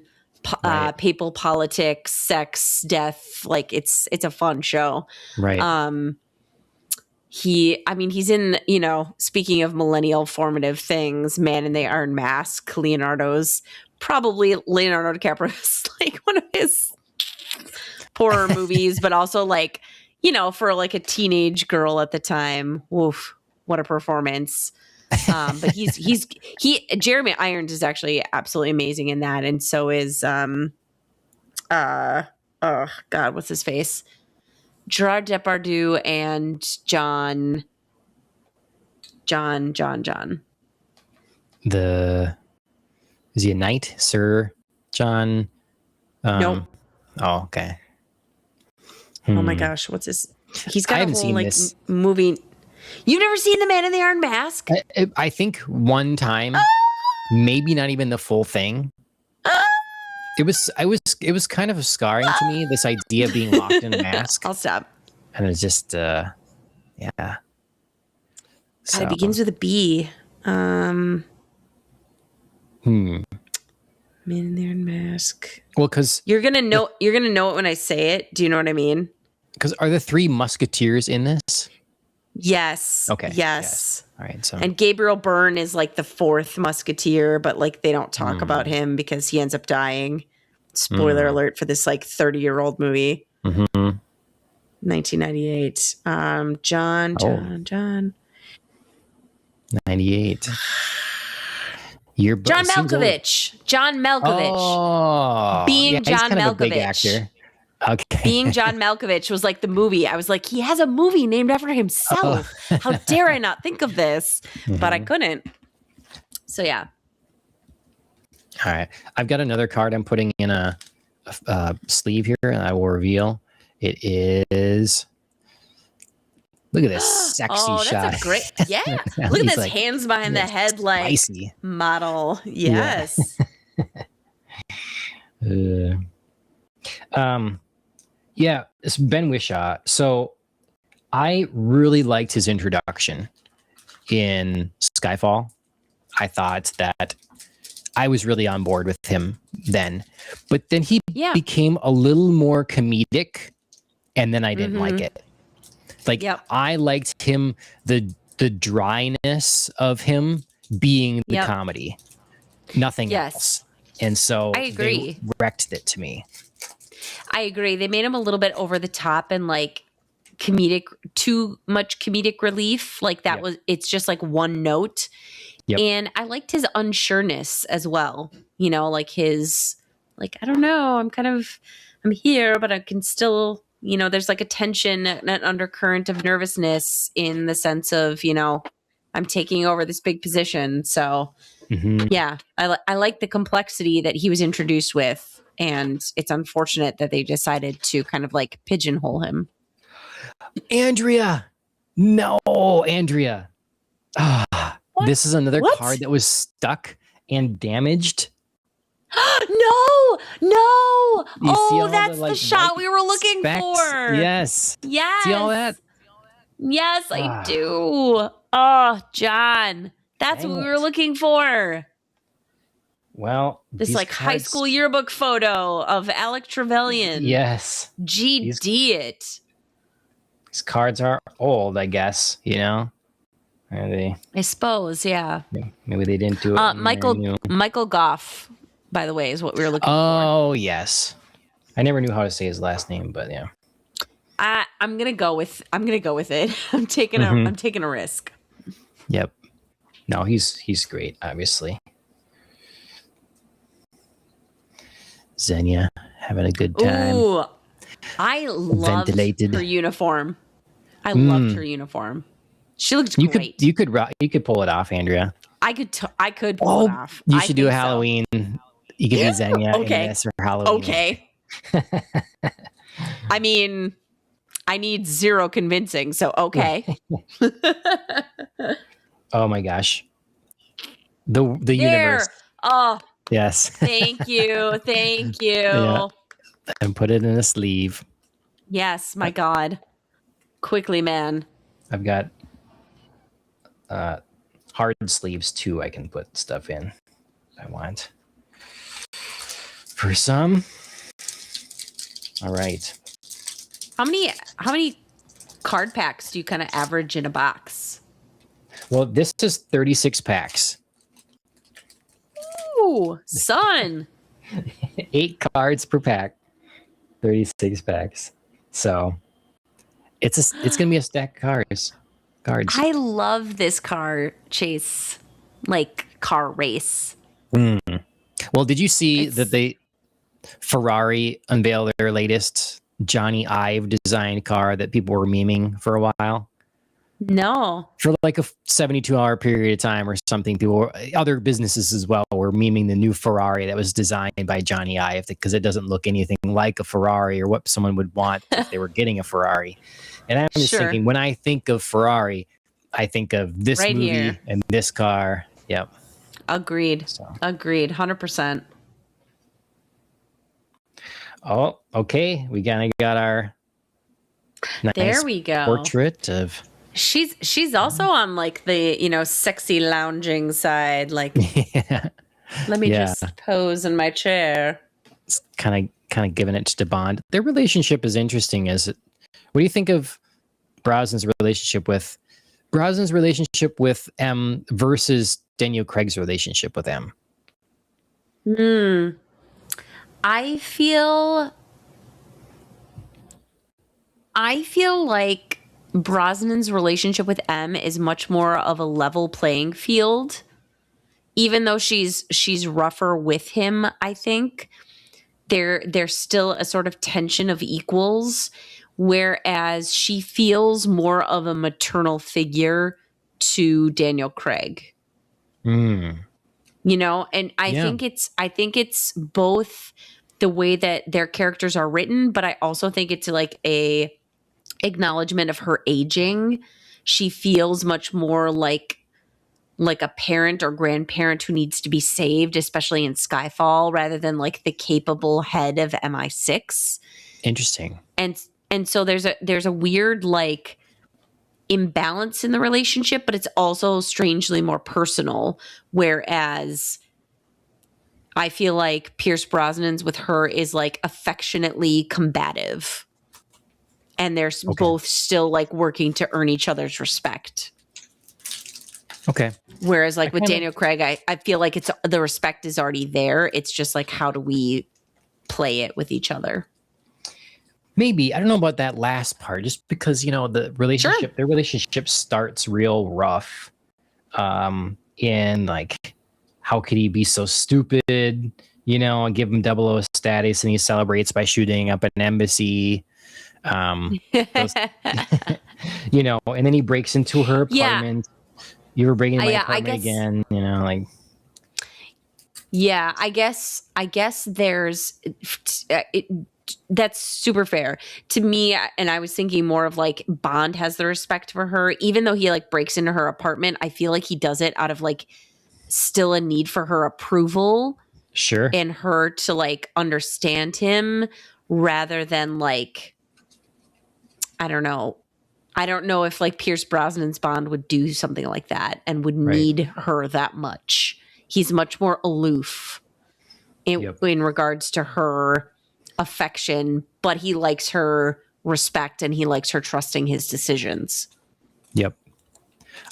Speaker 2: papal politics, sex, death. Like it's a fun show.
Speaker 1: Right.
Speaker 2: He's in, speaking of millennial formative things, Man in the Iron Mask, Leonardo DiCaprio's like one of his horror movies, but also like, for like a teenage girl at the time. Woof, what a performance. But Jeremy Irons is actually absolutely amazing in that. And so is, oh God, what's his face? Gerard Depardieu and John.
Speaker 1: Is he a knight? Sir John?
Speaker 2: Nope.
Speaker 1: Oh, okay.
Speaker 2: Oh my gosh, what's this? He's
Speaker 1: I
Speaker 2: got a
Speaker 1: haven't
Speaker 2: whole
Speaker 1: seen
Speaker 2: like
Speaker 1: this.
Speaker 2: movie. You've never seen The Man in the Iron Mask?
Speaker 1: I think one time, maybe not even the full thing. It was kind of scarring to me, this idea of being locked in a mask.
Speaker 2: I'll stop.
Speaker 1: And it's just yeah.
Speaker 2: God,
Speaker 1: So,
Speaker 2: it begins with a B. Man in the Iron Mask.
Speaker 1: well, because
Speaker 2: You're gonna know it when I say it. Do you know what I mean?
Speaker 1: are the three musketeers in this?
Speaker 2: Yes.
Speaker 1: Okay.
Speaker 2: Yes.
Speaker 1: All right. So
Speaker 2: And Gabriel Byrne is like the fourth musketeer, but like they don't talk about him because he ends up dying. Spoiler alert for this like 30-year-old movie. 1998. John.
Speaker 1: 98.
Speaker 2: John Malkovich. John Malkovich.
Speaker 1: Oh,
Speaker 2: Being
Speaker 1: yeah,
Speaker 2: John
Speaker 1: he's kind of a big
Speaker 2: Malkovich.
Speaker 1: actor. Okay.
Speaker 2: Being John Malkovich was like the movie. I was like, he has a movie named after himself. How dare I not think of this? But I couldn't. So yeah.
Speaker 1: All right. I've got another card I'm putting in a sleeve here, and I will reveal. It is. Look at this sexy shot.
Speaker 2: That's a great. Yeah. Look at this
Speaker 1: like,
Speaker 2: hands behind the head like
Speaker 1: spicy
Speaker 2: model. Yes.
Speaker 1: Yeah, it's Ben Whishaw. So I really liked his introduction in Skyfall. I thought that I was really on board with him then. But then he became a little more comedic, and then I didn't like it. Like, I liked him, the dryness of him being the comedy. Nothing else. And so
Speaker 2: I agree.
Speaker 1: They wrecked it to me.
Speaker 2: I agree. They made him a little bit over the top and like comedic, too much comedic relief. Like that was, it's just like one note. And I liked his unsureness as well. You know, like his, like, I don't know, I'm here, but I can still, you know, there's like a tension, an undercurrent of nervousness in the sense of, you know, I'm taking over this big position. So yeah, I like the complexity that he was introduced with. And it's unfortunate that they decided to kind of like pigeonhole him.
Speaker 1: Andrea. No, Andrea. This is another card that was stuck and damaged.
Speaker 2: No. Oh, that's
Speaker 1: the
Speaker 2: shot we were looking for.
Speaker 1: Yes. See all that?
Speaker 2: Yes, I do. Oh, John. That's what we were looking for.
Speaker 1: Well,
Speaker 2: this like high school yearbook photo of Alec Trevelyan.
Speaker 1: Yes.
Speaker 2: GD it.
Speaker 1: These cards are old, I guess, you know? Are they?
Speaker 2: I suppose, yeah.
Speaker 1: Maybe they didn't do it.
Speaker 2: Michael Goff, by the way, is what we were looking for.
Speaker 1: Oh, yes. I never knew how to say his last name, but yeah.
Speaker 2: I'm gonna go with it. I'm taking a risk.
Speaker 1: Yep. No, he's great, obviously. Xenia having a good time.
Speaker 2: Ooh, I loved her uniform. I loved her uniform. She looked great.
Speaker 1: You could pull it off, Andrea.
Speaker 2: I could pull it off.
Speaker 1: You should do a Halloween. You could be Xenia in this for Halloween.
Speaker 2: Okay. I mean, I need zero convincing, so okay.
Speaker 1: Oh my gosh. The universe.
Speaker 2: Oh.
Speaker 1: Yes.
Speaker 2: Thank you. Yeah.
Speaker 1: And put it in a sleeve.
Speaker 2: Yes, my God. Quickly, man.
Speaker 1: I've got hard sleeves too. I can put stuff in if I want. For some. All right.
Speaker 2: How many card packs do you kind of average in a box?
Speaker 1: Well, this is 36 packs.
Speaker 2: Ooh, son.
Speaker 1: 8 cards per pack. 36 packs. So it's gonna be a stack of cards.
Speaker 2: I love this car chase, like car race.
Speaker 1: Well, did you see that Ferrari unveiled their latest Johnny Ive designed car that people were memeing for a while?
Speaker 2: No.
Speaker 1: For like a 72-hour period of time or something. Other businesses as well were were memeing the new Ferrari that was designed by Johnny Ive because it doesn't look anything like a Ferrari or what someone would want if they were getting a Ferrari. And I'm just thinking, when I think of Ferrari, I think of this
Speaker 2: right
Speaker 1: movie
Speaker 2: here.
Speaker 1: and this car. Yep.
Speaker 2: Agreed.
Speaker 1: So.
Speaker 2: Agreed. 100%.
Speaker 1: Oh, okay. We kind of got our nice
Speaker 2: there we go.
Speaker 1: portrait of.
Speaker 2: She's also on like the, you know, sexy lounging side. Like, let me just pose in my chair.
Speaker 1: It's kind of giving it to Bond. Their relationship is interesting. What do you think of Brosnan's relationship with M versus Daniel Craig's relationship with M?
Speaker 2: I feel like Brosnan's relationship with M is much more of a level playing field. Even though she's rougher with him, I think there's still a sort of tension of equals, whereas she feels more of a maternal figure to Daniel Craig. You know, and I think it's both the way that their characters are written, but I also think it's like a acknowledgement of her aging. She feels much more like a parent or grandparent who needs to be saved, especially in Skyfall, rather than like the capable head of MI6.
Speaker 1: Interesting.
Speaker 2: And so there's a weird like imbalance in the relationship, but it's also strangely more personal. Whereas I feel like Pierce Brosnan's with her is like affectionately combative. And they're both still like working to earn each other's respect.
Speaker 1: Okay.
Speaker 2: Whereas like with Daniel Craig, I feel like the respect is already there. It's just like, how do we play it with each other?
Speaker 1: Maybe. I don't know about that last part, just because, you know, their relationship starts real rough. In like, how could he be so stupid, you know, and give him 00 status, and he celebrates by shooting up an embassy. You know, and then he breaks into her apartment. You were breaking my apartment again, you know, like.
Speaker 2: Yeah, I guess there's that's super fair to me. And I was thinking more of like Bond has the respect for her, even though he like breaks into her apartment. I feel like he does it out of like still a need for her approval.
Speaker 1: Sure.
Speaker 2: And her to like understand him rather than like, I don't know if like Pierce Brosnan's Bond would do something like that and would need her that much. He's much more aloof in regards to her affection, but he likes her respect and he likes her trusting his decisions. Yep.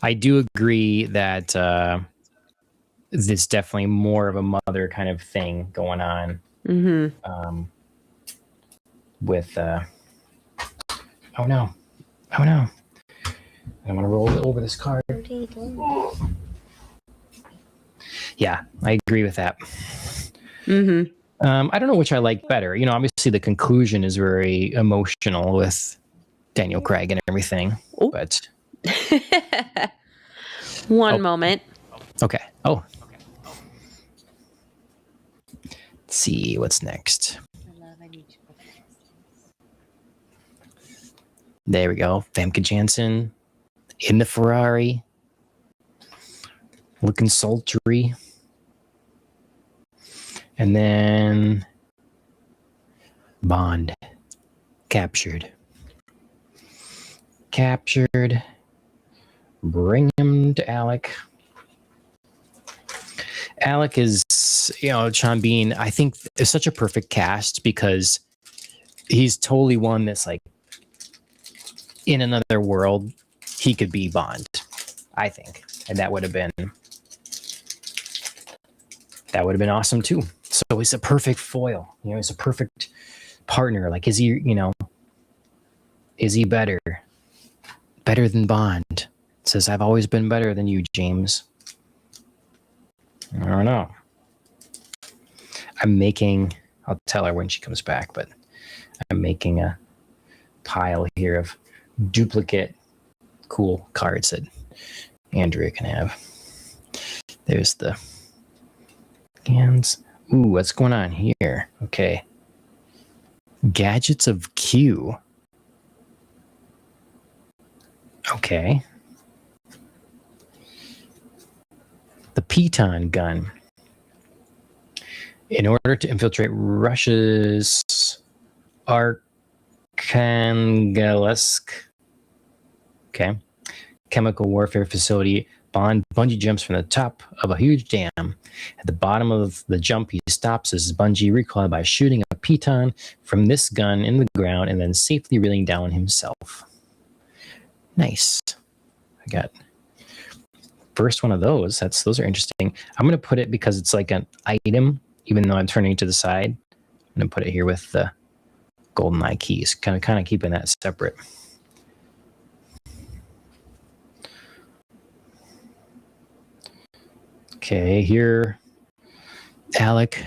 Speaker 1: I do agree that there's definitely more of a mother kind of thing going on. With oh no, I want to roll over this card. Yeah, I agree with that. I don't know which I like better. You know, obviously the conclusion is very emotional with Daniel Craig and everything. Ooh. But
Speaker 2: one moment.
Speaker 1: Okay. Oh. Let's see what's next. There we go. Famke Janssen in the Ferrari, looking sultry. And then Bond captured. Bring him to Alec. Alec is, you know, Sean Bean, I think is such a perfect cast because he's totally one that's like, in another world, he could be Bond, I think. And that would have been awesome too. So he's a perfect foil. You know, he's a perfect partner. Like, is he better than Bond? Says, I've always been better than you, James. I don't know. I'll tell her when she comes back, but I'm making a pile here of duplicate cool cards that Andrea can have. There's the Hands. Ooh, what's going on here? Okay. Gadgets of Q. Okay. The Piton gun. In order to infiltrate Russia's Arkhangelsk, chemical warfare facility, Bond bungee jumps from the top of a huge dam. At the bottom of the jump, he stops his bungee recoil by shooting a piton from this gun in the ground and then safely reeling down himself. Nice. I got first one of those. Those are interesting. I'm going to put it because it's like an item, even though I'm turning it to the side. I'm going to put it here with the Goldeneye keys, kind of keeping that separate. Okay, here, Alec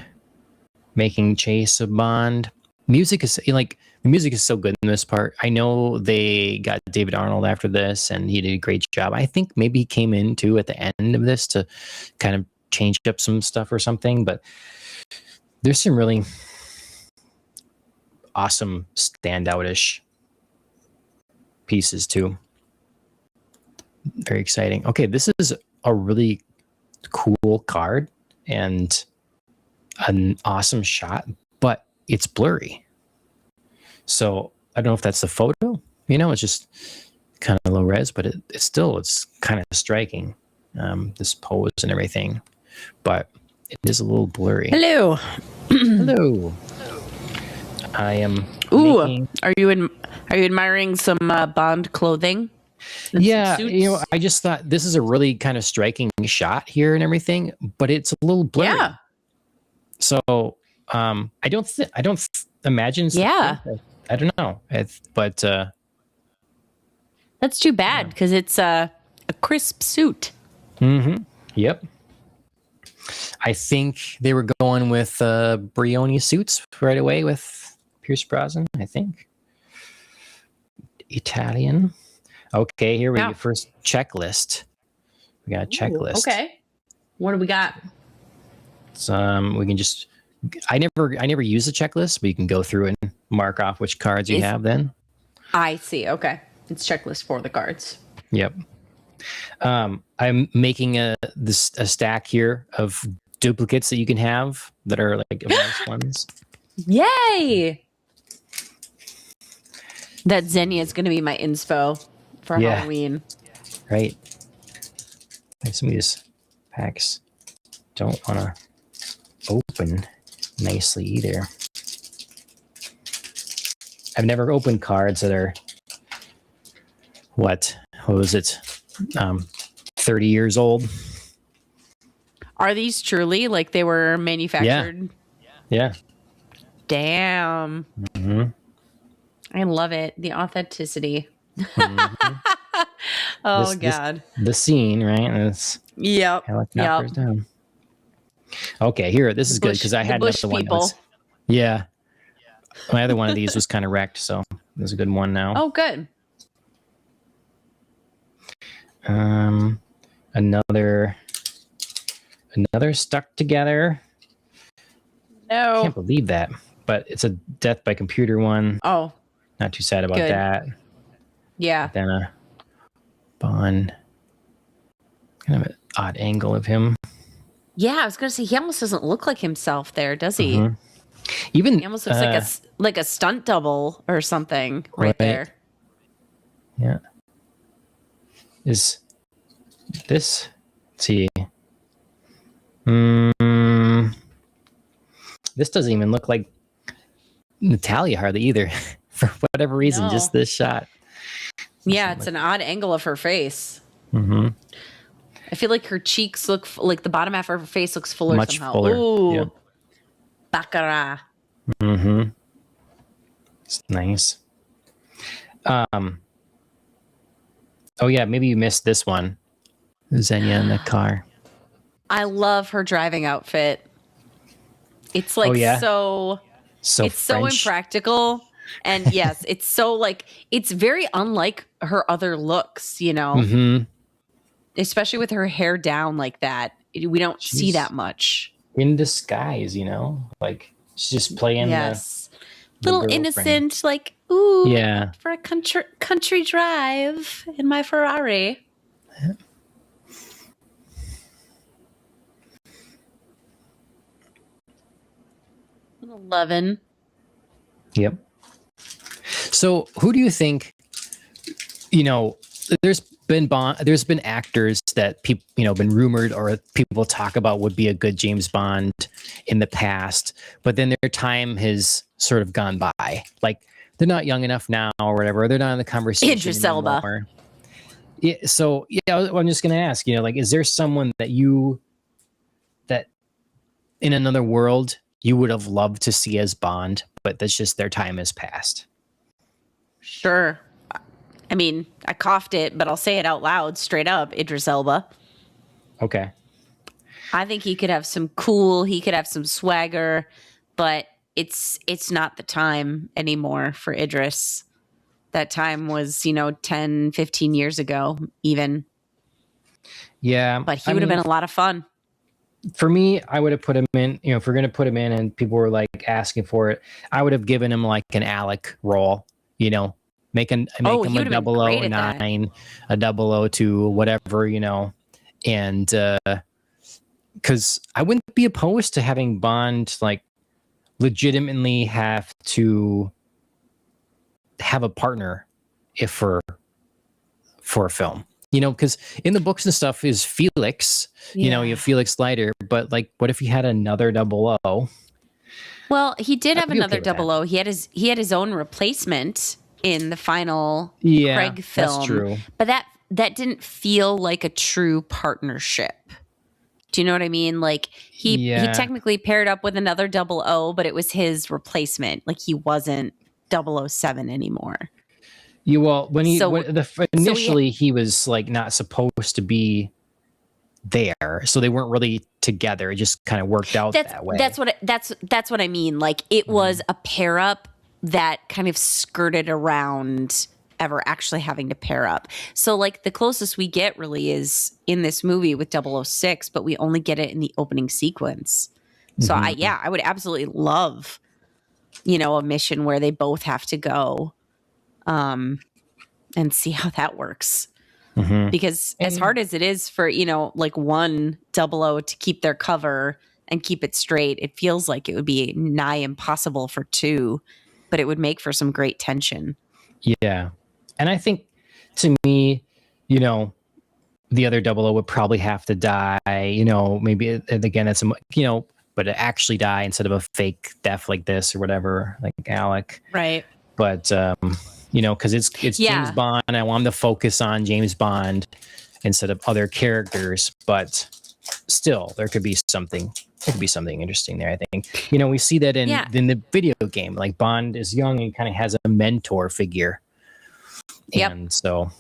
Speaker 1: making chase of Bond. Music is like, the music is so good in this part. I know they got David Arnold after this, and he did a great job. I think maybe he came in too at the end of this to kind of change up some stuff or something. But there's some really awesome standout-ish pieces too. Very exciting. Okay, this is a really cool card and an awesome shot, but it's blurry. So I don't know if that's the photo. It's just kind of low res, but it's kind of striking. This pose and everything, but it is a little blurry.
Speaker 2: Hello.
Speaker 1: Hello. I am.
Speaker 2: Ooh, are you admiring some Bond clothing?
Speaker 1: Yeah, I just thought this is a really kind of striking shot here and everything, but it's a little blurry.
Speaker 2: Yeah.
Speaker 1: So I don't imagine.
Speaker 2: Yeah.
Speaker 1: I don't know, but
Speaker 2: that's too bad because it's a crisp suit.
Speaker 1: Mm-hmm. Yep. I think they were going with Brioni suits right away with Pierce Brosnan. I think Italian. Okay, here we go. First checklist. We got a checklist.
Speaker 2: Okay. What do we got?
Speaker 1: We can just. I never use a checklist, but you can go through and mark off which cards you have. Then.
Speaker 2: I see. Okay, it's checklist for the cards.
Speaker 1: Yep. I'm making a stack here of duplicates that you can have that are like nice ones.
Speaker 2: Yay! That Xenia is going to be my inspo for Halloween.
Speaker 1: Right. Some of these packs don't want to open nicely either. I've never opened cards that are what was it? 30 years old.
Speaker 2: Are these truly like they were manufactured?
Speaker 1: Yeah.
Speaker 2: Damn.
Speaker 1: Mm-hmm. I
Speaker 2: love it. The authenticity.
Speaker 1: Mm-hmm.
Speaker 2: God.
Speaker 1: The scene, right? It's
Speaker 2: yep.
Speaker 1: Down. Okay, here. This is good because I had another one. Yeah. My other one of these was kind of wrecked, so there's a good one now.
Speaker 2: Oh, good.
Speaker 1: Another stuck together.
Speaker 2: No.
Speaker 1: I can't believe that, but it's a death by computer one.
Speaker 2: Oh,
Speaker 1: not too sad about that.
Speaker 2: Yeah.
Speaker 1: Then a Bond, kind of an odd angle of him.
Speaker 2: Yeah, I was gonna say he almost doesn't look like himself there, does he?
Speaker 1: Mm-hmm. Even
Speaker 2: he almost looks like a stunt double or something right there.
Speaker 1: Yeah. Is this? Let's see. This doesn't even look like Natalia hardly either. For whatever reason, just this shot.
Speaker 2: Yeah, it's an odd angle of her face.
Speaker 1: Mm-hmm.
Speaker 2: I feel like her cheeks look like the bottom half of her face looks fuller
Speaker 1: Much
Speaker 2: somehow.
Speaker 1: fuller.
Speaker 2: Ooh,
Speaker 1: yep.
Speaker 2: Baccarat.
Speaker 1: Mm-hmm. It's nice. Oh yeah, maybe you missed this one. Xenia in the car.
Speaker 2: I love her driving outfit. It's like so it's French. So impractical. And yes, it's so like it's very unlike her other looks,
Speaker 1: Mm-hmm.
Speaker 2: Especially with her hair down like that. We don't see that much.
Speaker 1: in disguise, like she's just playing
Speaker 2: Yes.
Speaker 1: the
Speaker 2: Little
Speaker 1: girlfriend.
Speaker 2: innocent, like, ooh,
Speaker 1: Yeah.
Speaker 2: for a country drive in my Ferrari. 11.
Speaker 1: Yep. So who do you think, there's been actors that people, been rumored or people talk about would be a good James Bond in the past, but then their time has sort of gone by. Like they're not young enough now or whatever. They're not in the conversation
Speaker 2: Idris
Speaker 1: anymore.
Speaker 2: Elba.
Speaker 1: Yeah. So I'm just going to ask, like, is there someone that in another world you would have loved to see as Bond, but that's just their time has passed?
Speaker 2: Sure. I mean, I coughed it, but I'll say it out loud, straight up, Idris Elba.
Speaker 1: Okay.
Speaker 2: I think he could have some swagger, but it's not the time anymore for Idris. That time was, 10, 15 years ago, even.
Speaker 1: Yeah.
Speaker 2: But he would have been a lot of fun.
Speaker 1: For me, I would have put him in, if we're going to put him in and people were like asking for it, I would have given him like an Alec role, make him a 009, a 002, whatever, and because I wouldn't be opposed to having Bond like legitimately have to have a partner for a film. Because in the books and stuff is Felix, you have Felix Leiter, but like, what if he had another 00?
Speaker 2: Well, he did have another 00. He had his own replacement in the final Craig film.
Speaker 1: That's true.
Speaker 2: But that didn't feel like a true partnership. Do you know what I mean? Like he technically paired up with another 00, but it was his replacement. Like he wasn't 007 anymore.
Speaker 1: He was like not supposed to be there, so they weren't really together. It just kind of worked out that way.
Speaker 2: That's what I mean. Like it was a pair up that kind of skirted around ever actually having to pair up. So like the closest we get really is in this movie with 006, but we only get it in the opening sequence. So I would absolutely love, a mission where they both have to go. And see how that works. Because as hard as it is for, like one 00 to keep their cover and keep it straight, it feels like it would be nigh impossible for two, but it would make for some great tension.
Speaker 1: Yeah. And I think to me, the other 00 would probably have to die, maybe again, it's, but to actually die instead of a fake death like this or whatever, like Alec.
Speaker 2: Right.
Speaker 1: But, because it's James Bond. I want him to focus on James Bond instead of other characters. But still, there could be something interesting there. I think we see that in the video game. Like Bond is young and kind of has a mentor figure.
Speaker 2: Yep.
Speaker 1: And so,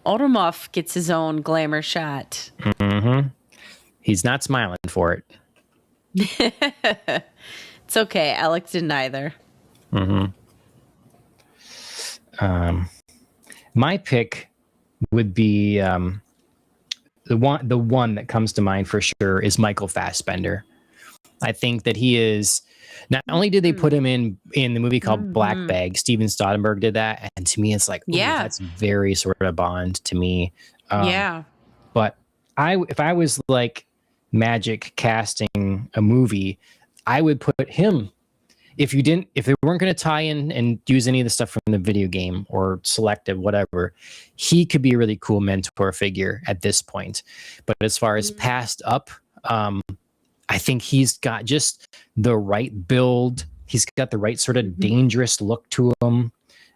Speaker 2: Ordomov gets his own glamour shot.
Speaker 1: Mm-hmm. He's not smiling for it.
Speaker 2: It's okay. Alex didn't either.
Speaker 1: My pick would be the one that comes to mind for sure is Michael Fassbender. I think that he is. Not only did they put him in the movie called Black Bag, Steven Soderbergh did that, and to me it's like, that's very sort of Bond to me. But if I was like magic casting a movie, I would put him. If they weren't going to tie in and use any of the stuff from the video game or selective, whatever, he could be a really cool mentor figure at this point. But as far as passed up, I think he's got just the right build. He's got the right sort of dangerous look to him.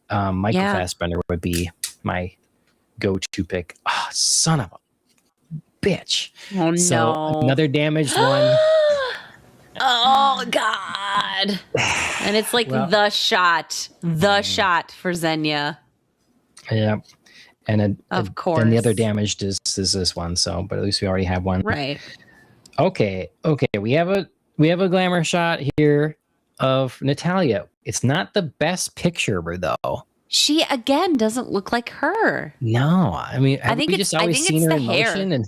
Speaker 1: Michael Fassbender would be my go-to pick. Oh, son of a bitch.
Speaker 2: Oh,
Speaker 1: so
Speaker 2: no.
Speaker 1: Another damaged one.
Speaker 2: Oh God! And it's like the shot for Xenia.
Speaker 1: Yeah, and
Speaker 2: of course.
Speaker 1: And the other damaged is this one. So, but at least we already have one.
Speaker 2: Right.
Speaker 1: Okay. We have a glamour shot here of Natalia. It's not the best picture of her though.
Speaker 2: She again doesn't look like her.
Speaker 1: No, I mean,
Speaker 2: I think
Speaker 1: we just always seen her in motion, and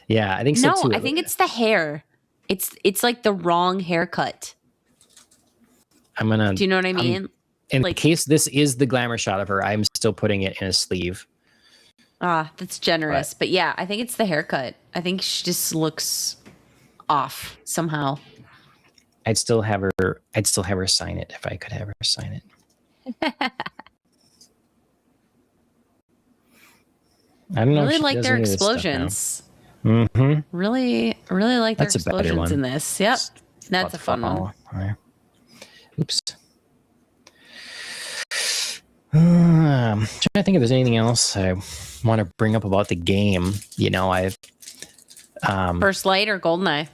Speaker 1: Yeah, I think so
Speaker 2: No,
Speaker 1: too.
Speaker 2: I think it's the hair. It's like the wrong haircut.
Speaker 1: I'm gonna.
Speaker 2: Do you know what I mean?
Speaker 1: In
Speaker 2: Like,
Speaker 1: case this is the glamour shot of her, I'm still putting it in a sleeve.
Speaker 2: that's generous. But yeah, I think it's the haircut. I think she just looks off somehow.
Speaker 1: I'd still have her sign it if I could have her sign it. I don't know.
Speaker 2: Really like their explosions.
Speaker 1: Mm-hmm.
Speaker 2: Really, really like their
Speaker 1: That's a better
Speaker 2: explosions
Speaker 1: one.
Speaker 2: in this. Yep. That's a fun one.
Speaker 1: Right. Oops. I'm trying to think if there's anything else I want to bring up about the game. You know, I've
Speaker 2: First Light or Goldeneye?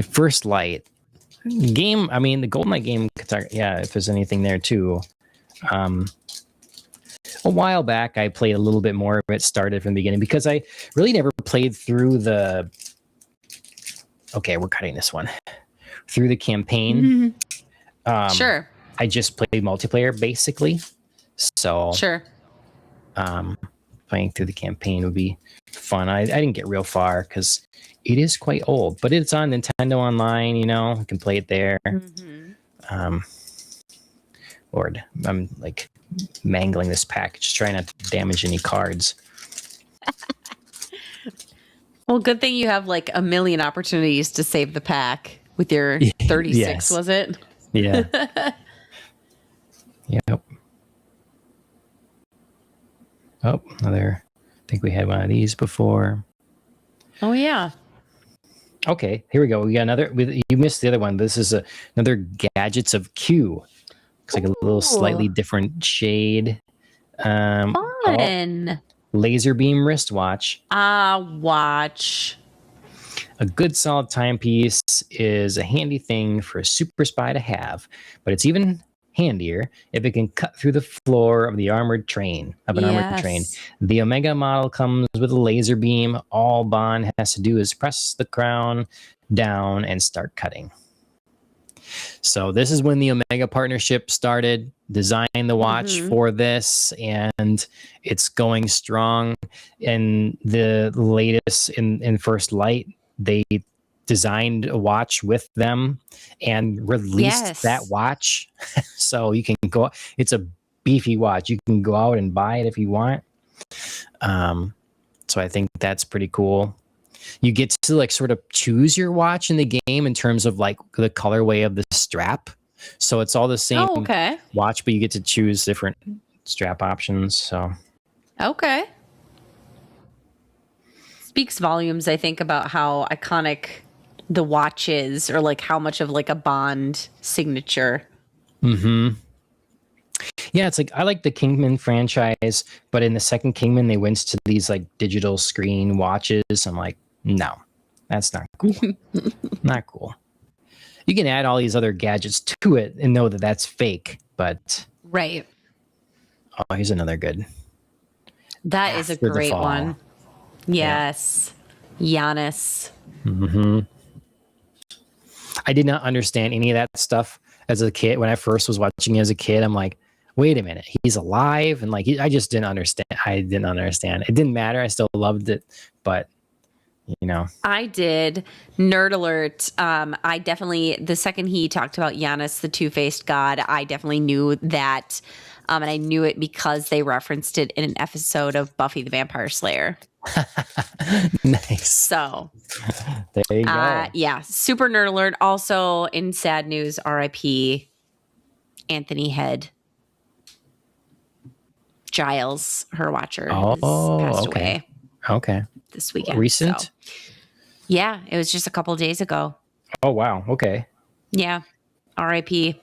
Speaker 1: First Light game. I mean, the Goldeneye game. Yeah, if there's anything there too. A while back, I played a little bit more of it. Started from the beginning because I really never played through the. Okay, we're cutting this one through the campaign.
Speaker 2: Mm-hmm. Sure.
Speaker 1: I just played multiplayer basically. So
Speaker 2: sure.
Speaker 1: Playing through the campaign would be fun. I didn't get real far because it is quite old, but it's on Nintendo Online. You know, you can play it there. Mm-hmm. Lord, I'm like mangling this package, trying not to damage any cards.
Speaker 2: Well, good thing you have like a million opportunities to save the pack with your 36, yes. Was it?
Speaker 1: Yeah. Yep. Oh, another. I think we had one of these before.
Speaker 2: Oh, yeah.
Speaker 1: Okay, here we go. We got another. You missed the other one. This is another Gadgets of Q. Looks like a little slightly different shade.
Speaker 2: Fun.
Speaker 1: Laser beam wristwatch.
Speaker 2: Watch.
Speaker 1: A good solid timepiece is a handy thing for a super spy to have, but it's even handier if it can cut through the floor of the armored train. Armored train. The Omega model comes with a laser beam. All Bond has to do is press the crown down and start cutting. So this is when the Omega partnership started, designed the watch for this, and it's going strong. And the latest in First Light, they designed a watch with them and released that watch. So you can go, it's a beefy watch. You can go out and buy it if you want. So I think that's pretty cool. You get to like sort of choose your watch in the game in terms of like the colorway of the strap. So it's all the same watch, but you get to choose different strap options. So
Speaker 2: okay. Speaks volumes, I think, about how iconic the watch is, or like how much of like a Bond signature.
Speaker 1: Mm-hmm. Yeah, it's like I like the Kingman franchise, but in the second Kingman, they went to these like digital screen watches. I'm like, no, that's not cool. Not cool. You can add all these other gadgets to it and know that that's fake, but
Speaker 2: right.
Speaker 1: Oh, here's another good.
Speaker 2: That is a great one. Yes, Giannis.
Speaker 1: Mm-hmm. I did not understand any of that stuff as a kid. When I first was watching as a kid, I'm like, wait a minute, he's alive? And like, I just didn't understand. I didn't understand. It didn't matter. I still loved it, but you know.
Speaker 2: I did. Nerd alert. I definitely, the second he talked about Giannis, the two-faced god, I definitely knew that. And I knew it because they referenced it in an episode of Buffy the Vampire Slayer.
Speaker 1: Nice.
Speaker 2: So
Speaker 1: there you go.
Speaker 2: Yeah, super nerd alert. Also, in sad news, R.I.P. Anthony Head. Giles, her watcher, has passed away.
Speaker 1: Okay.
Speaker 2: This weekend.
Speaker 1: Recent?
Speaker 2: So. Yeah, it was just a couple of days ago.
Speaker 1: Oh, wow. Okay.
Speaker 2: Yeah. R.I.P.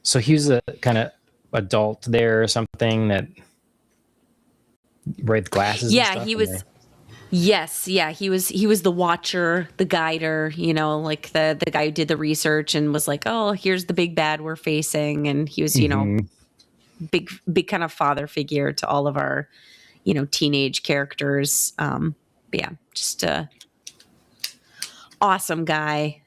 Speaker 1: So he was a kind of adult there or something that with glasses.
Speaker 2: Yeah,
Speaker 1: and stuff
Speaker 2: he was. There. Yes, yeah, he was the watcher, the guider, you know, like the guy who did the research and was like, oh, here's the big bad we're facing, and he was, you know, big kind of father figure to all of our, you know, teenage characters. But yeah, just a awesome guy.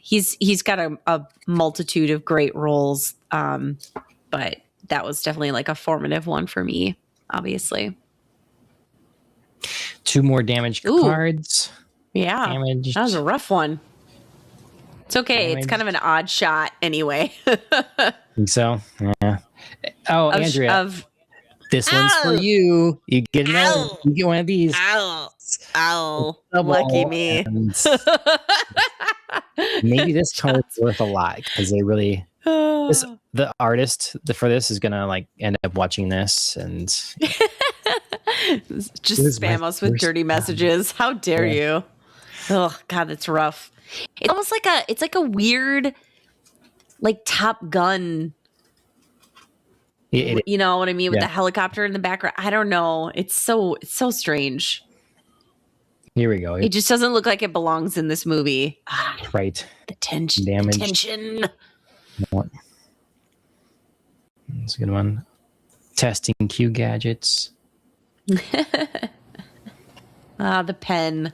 Speaker 2: He's got a multitude of great roles, but that was definitely like a formative one for me, obviously.
Speaker 1: 2 more damage cards.
Speaker 2: Yeah.
Speaker 1: Damaged.
Speaker 2: That was a rough one. It's okay.
Speaker 1: Damaged.
Speaker 2: It's kind of an odd shot anyway.
Speaker 1: Think so? Yeah. Oh, Andrea, this one's for you. You get another. You get one of these.
Speaker 2: Ow.
Speaker 1: Double,
Speaker 2: Lucky me.
Speaker 1: and maybe this card's worth a lot because they really. The artist for this is gonna like end up watching this and
Speaker 2: just spam us with dirty messages. How dare you? Oh God, that's rough. It's almost like a weird, like Top Gun. You know what I mean, with the helicopter in the background. I don't know. It's so strange.
Speaker 1: Here we go.
Speaker 2: It just doesn't look like it belongs in this movie.
Speaker 1: Right.
Speaker 2: The tension.
Speaker 1: Damage.
Speaker 2: Tension.
Speaker 1: That's a good one. Testing Q gadgets.
Speaker 2: The pen.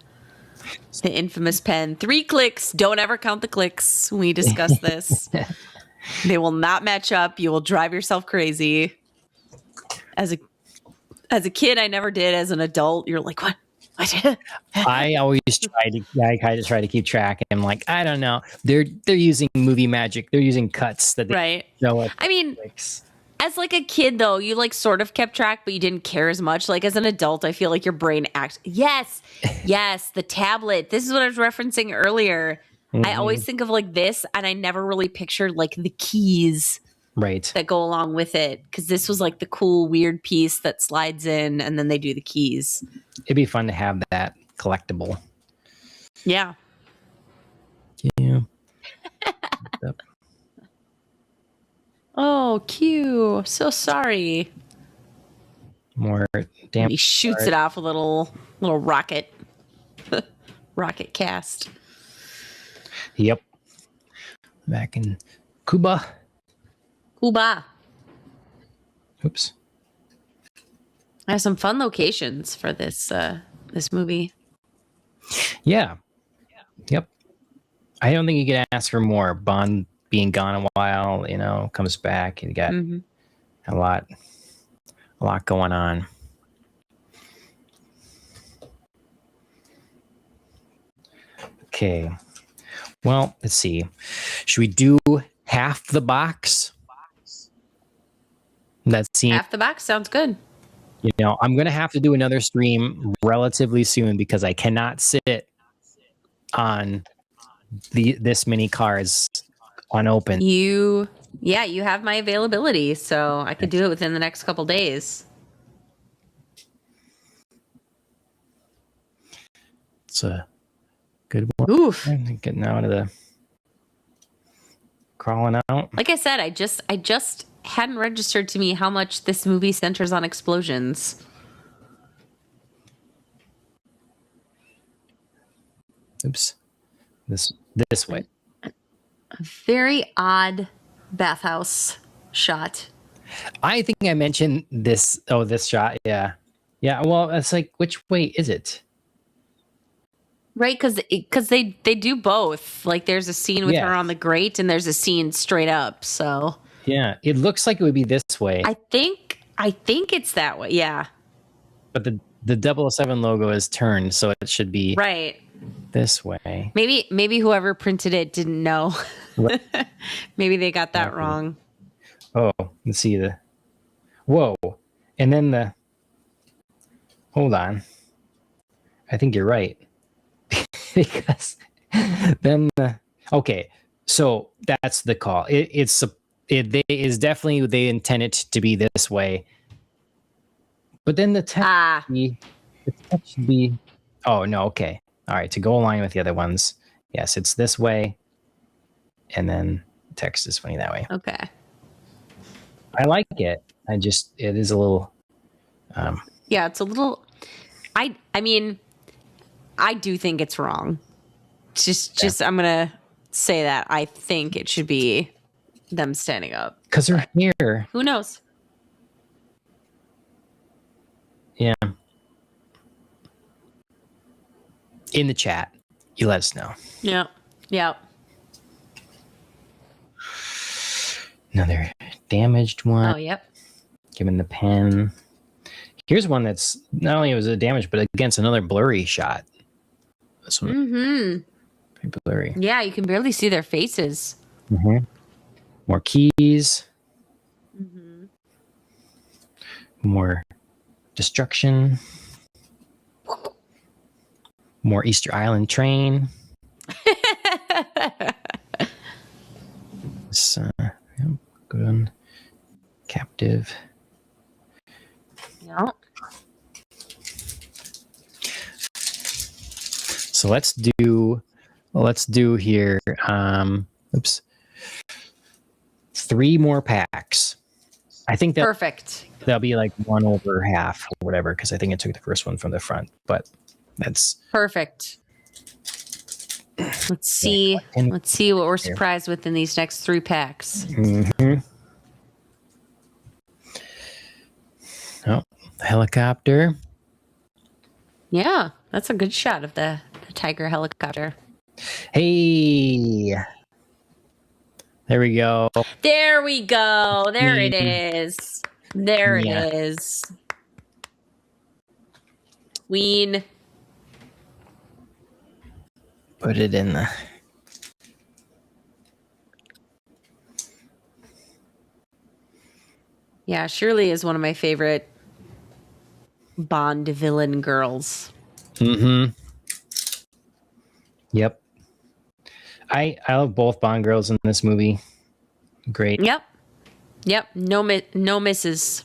Speaker 2: The infamous pen. 3 clicks. Don't ever count the clicks when we discuss this. They will not match up. You will drive yourself crazy. As a kid, I never did. As an adult, you're like, what?
Speaker 1: I always try to keep track. And I'm like, I don't know. They're using movie magic. They're using cuts that they show it.
Speaker 2: I mean, as like a kid though, you like sort of kept track, but you didn't care as much. Like as an adult, I feel like your brain acts. Yes, the tablet. This is what I was referencing earlier. Mm-hmm. I always think of like this, and I never really pictured like the keys that go along with it, because this was like the cool weird piece that slides in, and then they do the keys.
Speaker 1: It'd be fun to have that collectible.
Speaker 2: Yeah. Oh, Q. So sorry.
Speaker 1: More damn.
Speaker 2: He shoots it off a little rocket. Rocket cast.
Speaker 1: Yep. Back in Cuba. Oops.
Speaker 2: I have some fun locations for this this movie.
Speaker 1: Yeah. Yep. I don't think you could ask for more. Bond being gone a while, comes back and got a lot going on. Okay. Well, let's see. Should we do half the box?
Speaker 2: Half the box sounds good.
Speaker 1: I'm going to have to do another stream relatively soon because I cannot sit on this many cards unopened.
Speaker 2: You have my availability, so I could do it within the next couple days.
Speaker 1: It's a good one.
Speaker 2: Oof.
Speaker 1: Getting out of the crawling out.
Speaker 2: Like I said, I just hadn't registered to me how much this movie centers on explosions.
Speaker 1: Oops. This way.
Speaker 2: A very odd bathhouse shot.
Speaker 1: I think I mentioned this. Oh, this shot. Yeah. Yeah. Well, it's like, which way is it?
Speaker 2: Right. Because they do both. Like there's a scene with her on the grate and there's a scene straight up. So
Speaker 1: yeah, it looks like it would be this way.
Speaker 2: I think it's that way. Yeah.
Speaker 1: But the 007 logo is turned, so it should be
Speaker 2: right
Speaker 1: this way.
Speaker 2: Maybe whoever printed it didn't know. Right. Maybe they got that wrong.
Speaker 1: Oh, let's see whoa. And then hold on. I think you're right. Because then okay, so that's the call. It is definitely they intend it to be this way. But then the text should be oh no, okay. All right, to go along with the other ones. Yes, it's this way. And then text is funny that way.
Speaker 2: Okay.
Speaker 1: I like it. It is a little
Speaker 2: yeah, it's a little I mean I do think it's wrong. Just I'm gonna say that I think it should be them standing up
Speaker 1: because they're here.
Speaker 2: Who knows?
Speaker 1: Yeah. In the chat, you let us know.
Speaker 2: Yeah.
Speaker 1: Another damaged one.
Speaker 2: Oh, yep.
Speaker 1: Given the pen. Here's one that's not only was it damaged, but against another blurry shot. This one,
Speaker 2: Mm-hmm.
Speaker 1: pretty blurry.
Speaker 2: Yeah, you can barely see their faces.
Speaker 1: Mm-hmm. More keys.
Speaker 2: Mm-hmm.
Speaker 1: More destruction. More Easter Island train. This, good one. Captive.
Speaker 2: Yeah.
Speaker 1: So let's do here. Oops. 3 more packs. I think
Speaker 2: Perfect.
Speaker 1: that'll be like 1 over half or whatever, because I think I took the first one from the front, but that's
Speaker 2: perfect. Let's see. Let's see what we're surprised with in these next 3 packs.
Speaker 1: Mm-hmm. Oh, helicopter.
Speaker 2: Yeah, that's a good shot of the tiger helicopter.
Speaker 1: Hey, there we go.
Speaker 2: There we go. There it is. There
Speaker 1: Yeah.
Speaker 2: it is. Queen.
Speaker 1: Put it in the.
Speaker 2: Yeah, Shirley is one of my favorite Bond villain girls.
Speaker 1: Mm-hmm. Yep. I love both Bond girls in this movie. Great.
Speaker 2: Yep. No misses.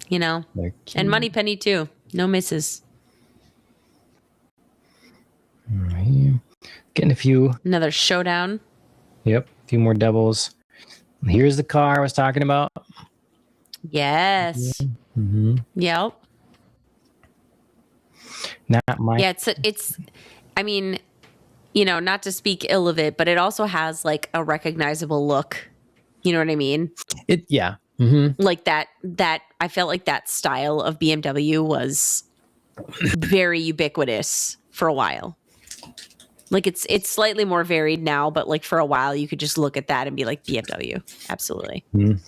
Speaker 2: You know. And Moneypenny too. No misses.
Speaker 1: Getting a few.
Speaker 2: Another showdown.
Speaker 1: Yep. A few more doubles. Here's the car I was talking about.
Speaker 2: Yes.
Speaker 1: Mm-hmm.
Speaker 2: Yep.
Speaker 1: Not my.
Speaker 2: Yeah, it's I mean, you know, not to speak ill of it, but it also has like a recognizable look. You know what I mean?
Speaker 1: Yeah. Mm-hmm.
Speaker 2: Like that I felt like that style of BMW was very ubiquitous for a while. Like it's slightly more varied now, but like for a while you could just look at that and be like BMW. Absolutely.
Speaker 1: Mm-hmm.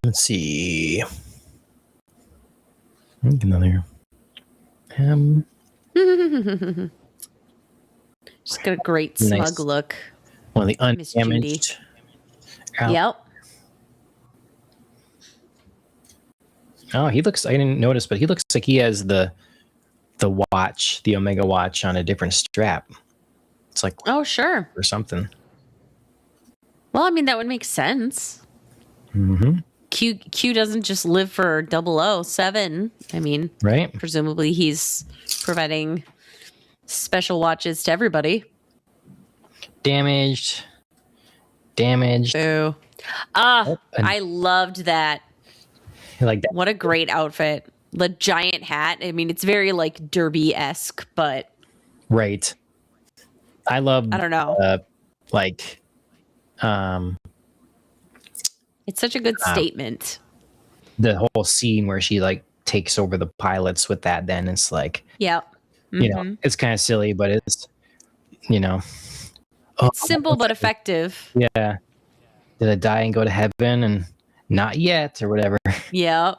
Speaker 1: Let's see. Another.
Speaker 2: Just got a great
Speaker 1: Nice.
Speaker 2: smug look.
Speaker 1: One of the
Speaker 2: Miss Judy.
Speaker 1: undamaged.
Speaker 2: Yep.
Speaker 1: Oh, he looks. I didn't notice, but he looks like he has the watch, the Omega watch, on a different strap. It's like,
Speaker 2: oh sure,
Speaker 1: or something.
Speaker 2: Well, I mean that would make sense.
Speaker 1: Mm-hmm.
Speaker 2: Q doesn't just live for 007. I mean,
Speaker 1: right?
Speaker 2: Presumably he's providing special watches to everybody.
Speaker 1: Damaged.
Speaker 2: Boo. I loved that.
Speaker 1: Like that.
Speaker 2: What a great outfit. The giant hat. I mean, it's very like derby-esque, but
Speaker 1: Right. I love.
Speaker 2: I don't know. It's such a good statement.
Speaker 1: The whole scene where she like takes over the pilots with that. Then it's like,
Speaker 2: yeah,
Speaker 1: you know, it's kind of silly, but it's, you know,
Speaker 2: it's simple but effective.
Speaker 1: Yeah. Did I die and go to heaven? And not yet, or whatever.
Speaker 2: Yep.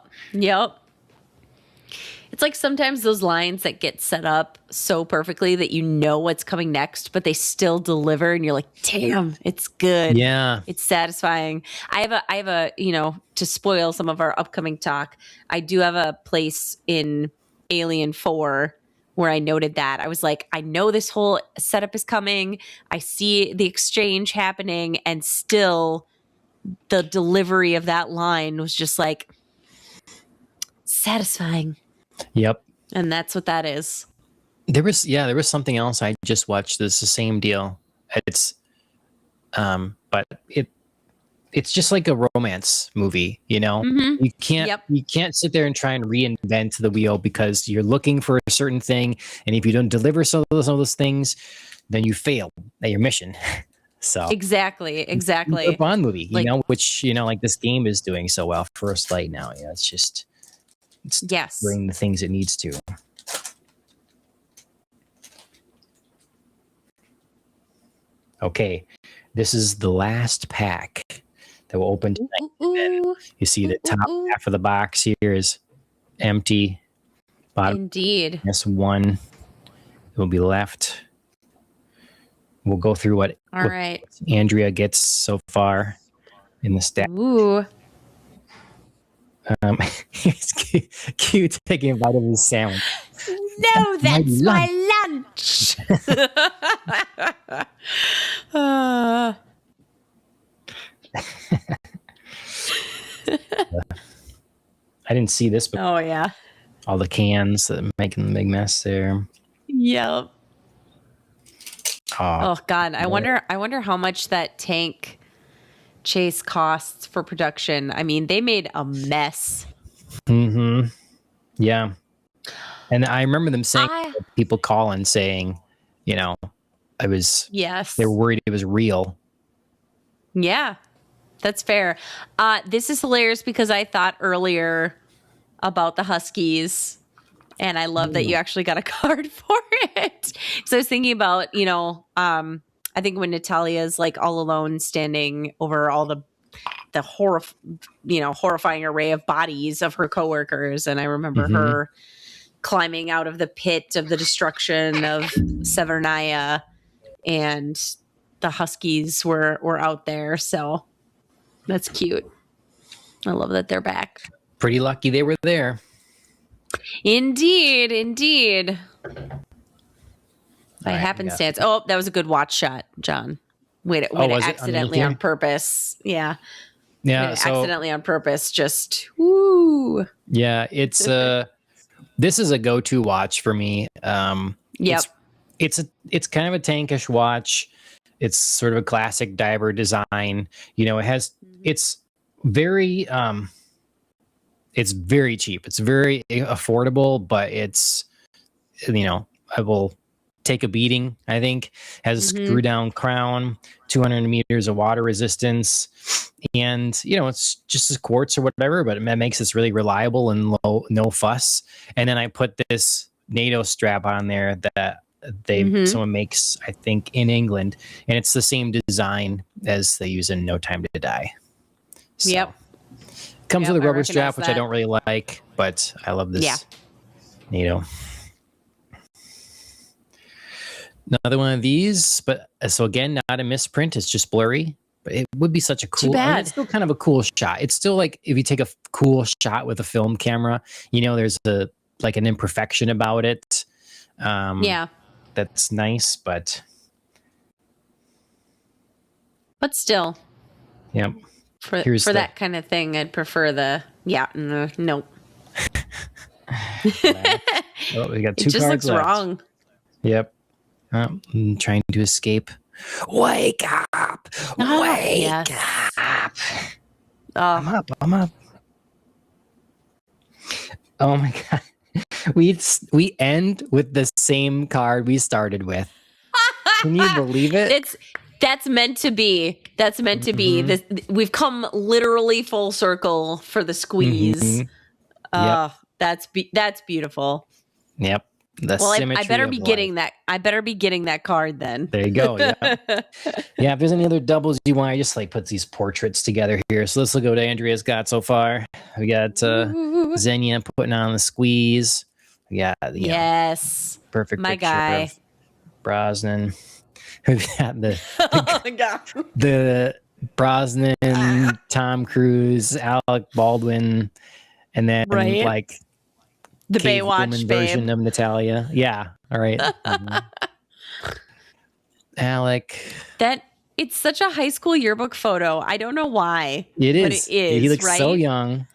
Speaker 2: It's like sometimes those lines that get set up so perfectly that you know what's coming next, but they still deliver, and you're like, damn, it's good.
Speaker 1: Yeah.
Speaker 2: It's satisfying. I have a, you know, to spoil some of our upcoming talk, I do have a place in Alien 4 where I noted that. I was like, I know this whole setup is coming. I see the exchange happening, and still the delivery of that line was just like satisfying.
Speaker 1: Yep.
Speaker 2: And that's what that is.
Speaker 1: There was something else I just watched. It's the same deal. It's, but it's just like a romance movie, you know.
Speaker 2: Mm-hmm.
Speaker 1: You can't sit there and try and reinvent the wheel, because you're looking for a certain thing, and if you don't deliver some of those things, then you fail at your mission. So
Speaker 2: exactly.
Speaker 1: A Bond movie, you know, which, you know, like this game is doing so well. First Light now, yeah, it's bring the things it needs to. Okay, this is the last pack. that will open tonight.
Speaker 2: Ooh.
Speaker 1: You see the top half of the box here is empty. Bottom,
Speaker 2: Indeed.
Speaker 1: this one will be left. We'll go through what
Speaker 2: right.
Speaker 1: Andrea gets so far in the stack.
Speaker 2: Ooh.
Speaker 1: It's cute taking a bite of his sandwich.
Speaker 2: No, that's my lunch.
Speaker 1: I didn't see this before.
Speaker 2: Oh, yeah.
Speaker 1: All the cans making the big mess there.
Speaker 2: Yep. Oh God. I wonder how much that tank chase costs for production. I mean, they made a mess.
Speaker 1: Mm-hmm. Yeah. And I remember them saying, people calling saying,
Speaker 2: yes,
Speaker 1: they were worried it was real.
Speaker 2: Yeah, that's fair. This is hilarious because I thought earlier about the Huskies, and I love that you actually got a card for it. So I was thinking about, I think when Natalia's like all alone standing over all the horrifying array of bodies of her coworkers, and I remember her climbing out of the pit of the destruction of Severnaya, and the Huskies were out there. So that's cute. I love that they're back.
Speaker 1: Pretty lucky they were there.
Speaker 2: Indeed. By happenstance. Oh, that was a good watch shot, John. Wait, accidentally on purpose. Yeah.
Speaker 1: Yeah.
Speaker 2: Accidentally on purpose. Just woo.
Speaker 1: Yeah, it's this is a go-to watch for me.
Speaker 2: Yep.
Speaker 1: It's kind of a tankish watch. It's sort of a classic diver design. It's very cheap. It's very affordable, but it's I will take a beating. I think has a screw down crown, 200 meters of water resistance, and it's just a quartz or whatever, but it makes this really reliable and no fuss. And then I put this NATO strap on there that someone makes, I think, in England, and it's the same design as they use in No Time to Die. So,
Speaker 2: yep.
Speaker 1: Comes with a rubber strap, which I don't really like, but I love this NATO. Another one of these, but so again, not a misprint. It's just blurry, but it would be such a cool.
Speaker 2: Too bad.
Speaker 1: It's still kind of a cool shot. It's still like if you take a cool shot with a film camera, there's an imperfection about it. That's nice, but
Speaker 2: still,
Speaker 1: yep.
Speaker 2: For that kind of thing, I'd prefer the nope.
Speaker 1: We got 2 cards
Speaker 2: It just looks
Speaker 1: left.
Speaker 2: wrong.
Speaker 1: Yep. I'm trying to escape. Wake up! Wake up! I'm up. Oh my God. We end with the same card we started with. Can you believe it?
Speaker 2: That's meant to be. That's meant to be. We've come literally full circle for the squeeze.
Speaker 1: Yep.
Speaker 2: That's beautiful.
Speaker 1: Yep.
Speaker 2: I better be getting that. I better be getting that card then.
Speaker 1: There you go. Yeah. Yeah. If there's any other doubles you want, I just put these portraits together here. So let's look at what Andrea's got so far. We got Xenia putting on the squeeze. We got perfect
Speaker 2: my
Speaker 1: picture
Speaker 2: guy
Speaker 1: of Brosnan. We've got
Speaker 2: the
Speaker 1: the Brosnan, Tom Cruise, Alec Baldwin, and then
Speaker 2: the Baywatch
Speaker 1: version of Natalia. Yeah. All right. Alec.
Speaker 2: It's such a high school yearbook photo. I don't know why.
Speaker 1: It is.
Speaker 2: But it is.
Speaker 1: He looks so young,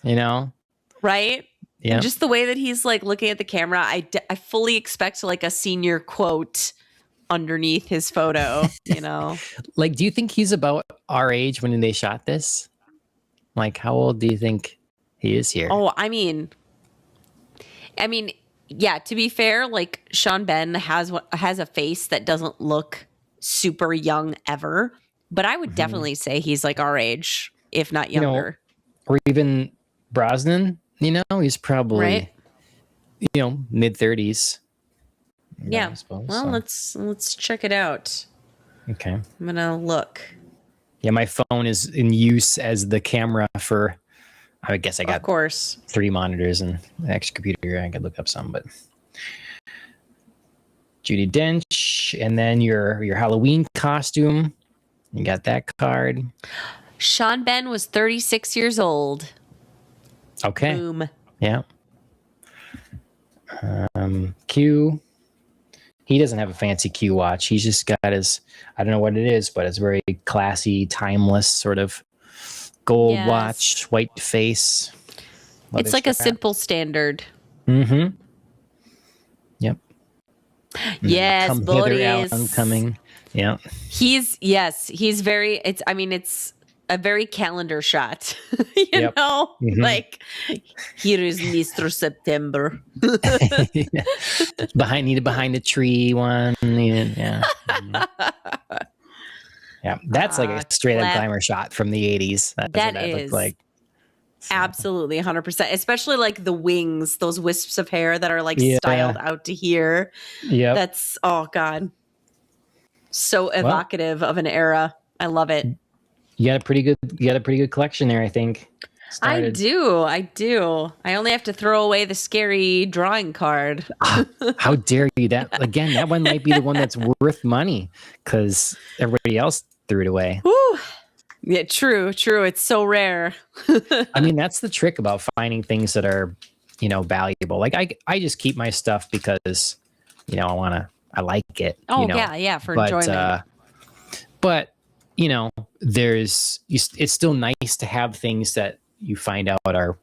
Speaker 2: Right? Yeah. And just the way that he's looking at the camera, I fully expect a senior quote underneath his photo, do
Speaker 1: you think he's about our age when they shot this? How old do you think he is here?
Speaker 2: Oh, I mean, yeah, to be fair, Sean Ben has a face that doesn't look super young ever, but I would definitely say he's our age, if not younger.
Speaker 1: Or even Brosnan, he's probably, mid 30s.
Speaker 2: Yeah. Well, let's check it out.
Speaker 1: Okay.
Speaker 2: I'm going to look.
Speaker 1: Yeah, my phone is in use as the camera for. I guess I got
Speaker 2: of course
Speaker 1: 3 monitors and an extra computer here. I could look up some, but Judi Dench, and then your Halloween costume. You got that card.
Speaker 2: Sean Ben was 36 years old.
Speaker 1: Okay.
Speaker 2: Boom.
Speaker 1: Yeah. Q. He doesn't have a fancy Q watch. He's just got his, I don't know what it is, but it's very classy, timeless sort of gold watch, white face.
Speaker 2: It's like a simple standard.
Speaker 1: Mm-hmm. Yep.
Speaker 2: Yes, Boris.
Speaker 1: Coming. Yeah.
Speaker 2: He's very, it's a very calendar shot, you know, like here is Mr. September.
Speaker 1: behind the tree one. Yeah. Yeah. That's like a straight up glamour shot from the 80s. That's
Speaker 2: that
Speaker 1: what
Speaker 2: is
Speaker 1: looked like. So.
Speaker 2: Absolutely 100%, especially like the wings, those wisps of hair that are like styled out to here.
Speaker 1: Yeah.
Speaker 2: That's, oh God. So evocative of an era. I love it.
Speaker 1: You got a pretty good collection there, I think.
Speaker 2: I do. I only have to throw away the scary drawing card.
Speaker 1: How dare you? That one might be the one that's worth money because everybody else threw it away.
Speaker 2: Woo. Yeah, true. It's so rare.
Speaker 1: I mean, that's the trick about finding things that are, valuable. Like I just keep my stuff because, I like it.
Speaker 2: Oh, yeah, for enjoyment.
Speaker 1: But it's still nice to have things that you find out are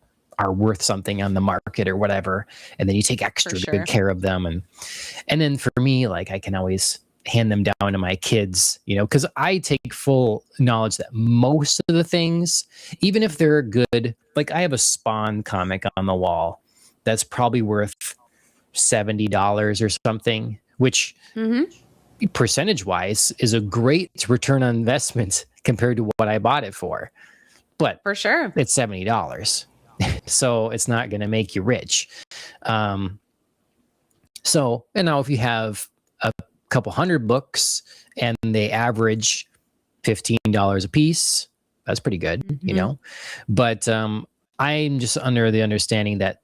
Speaker 1: worth something on the market or whatever, and then you take extra good care of them, and then for me, like I can always hand them down to my kids, because I take full knowledge that most of the things, even if they're good, like I have a Spawn comic on the wall that's probably worth $70 or something, which percentage wise is a great return on investment compared to what I bought it for. But
Speaker 2: for sure,
Speaker 1: it's $70. So it's not going to make you rich. So, and now if you have a couple hundred books and they average $15 a piece, that's pretty good, But I'm just under the understanding that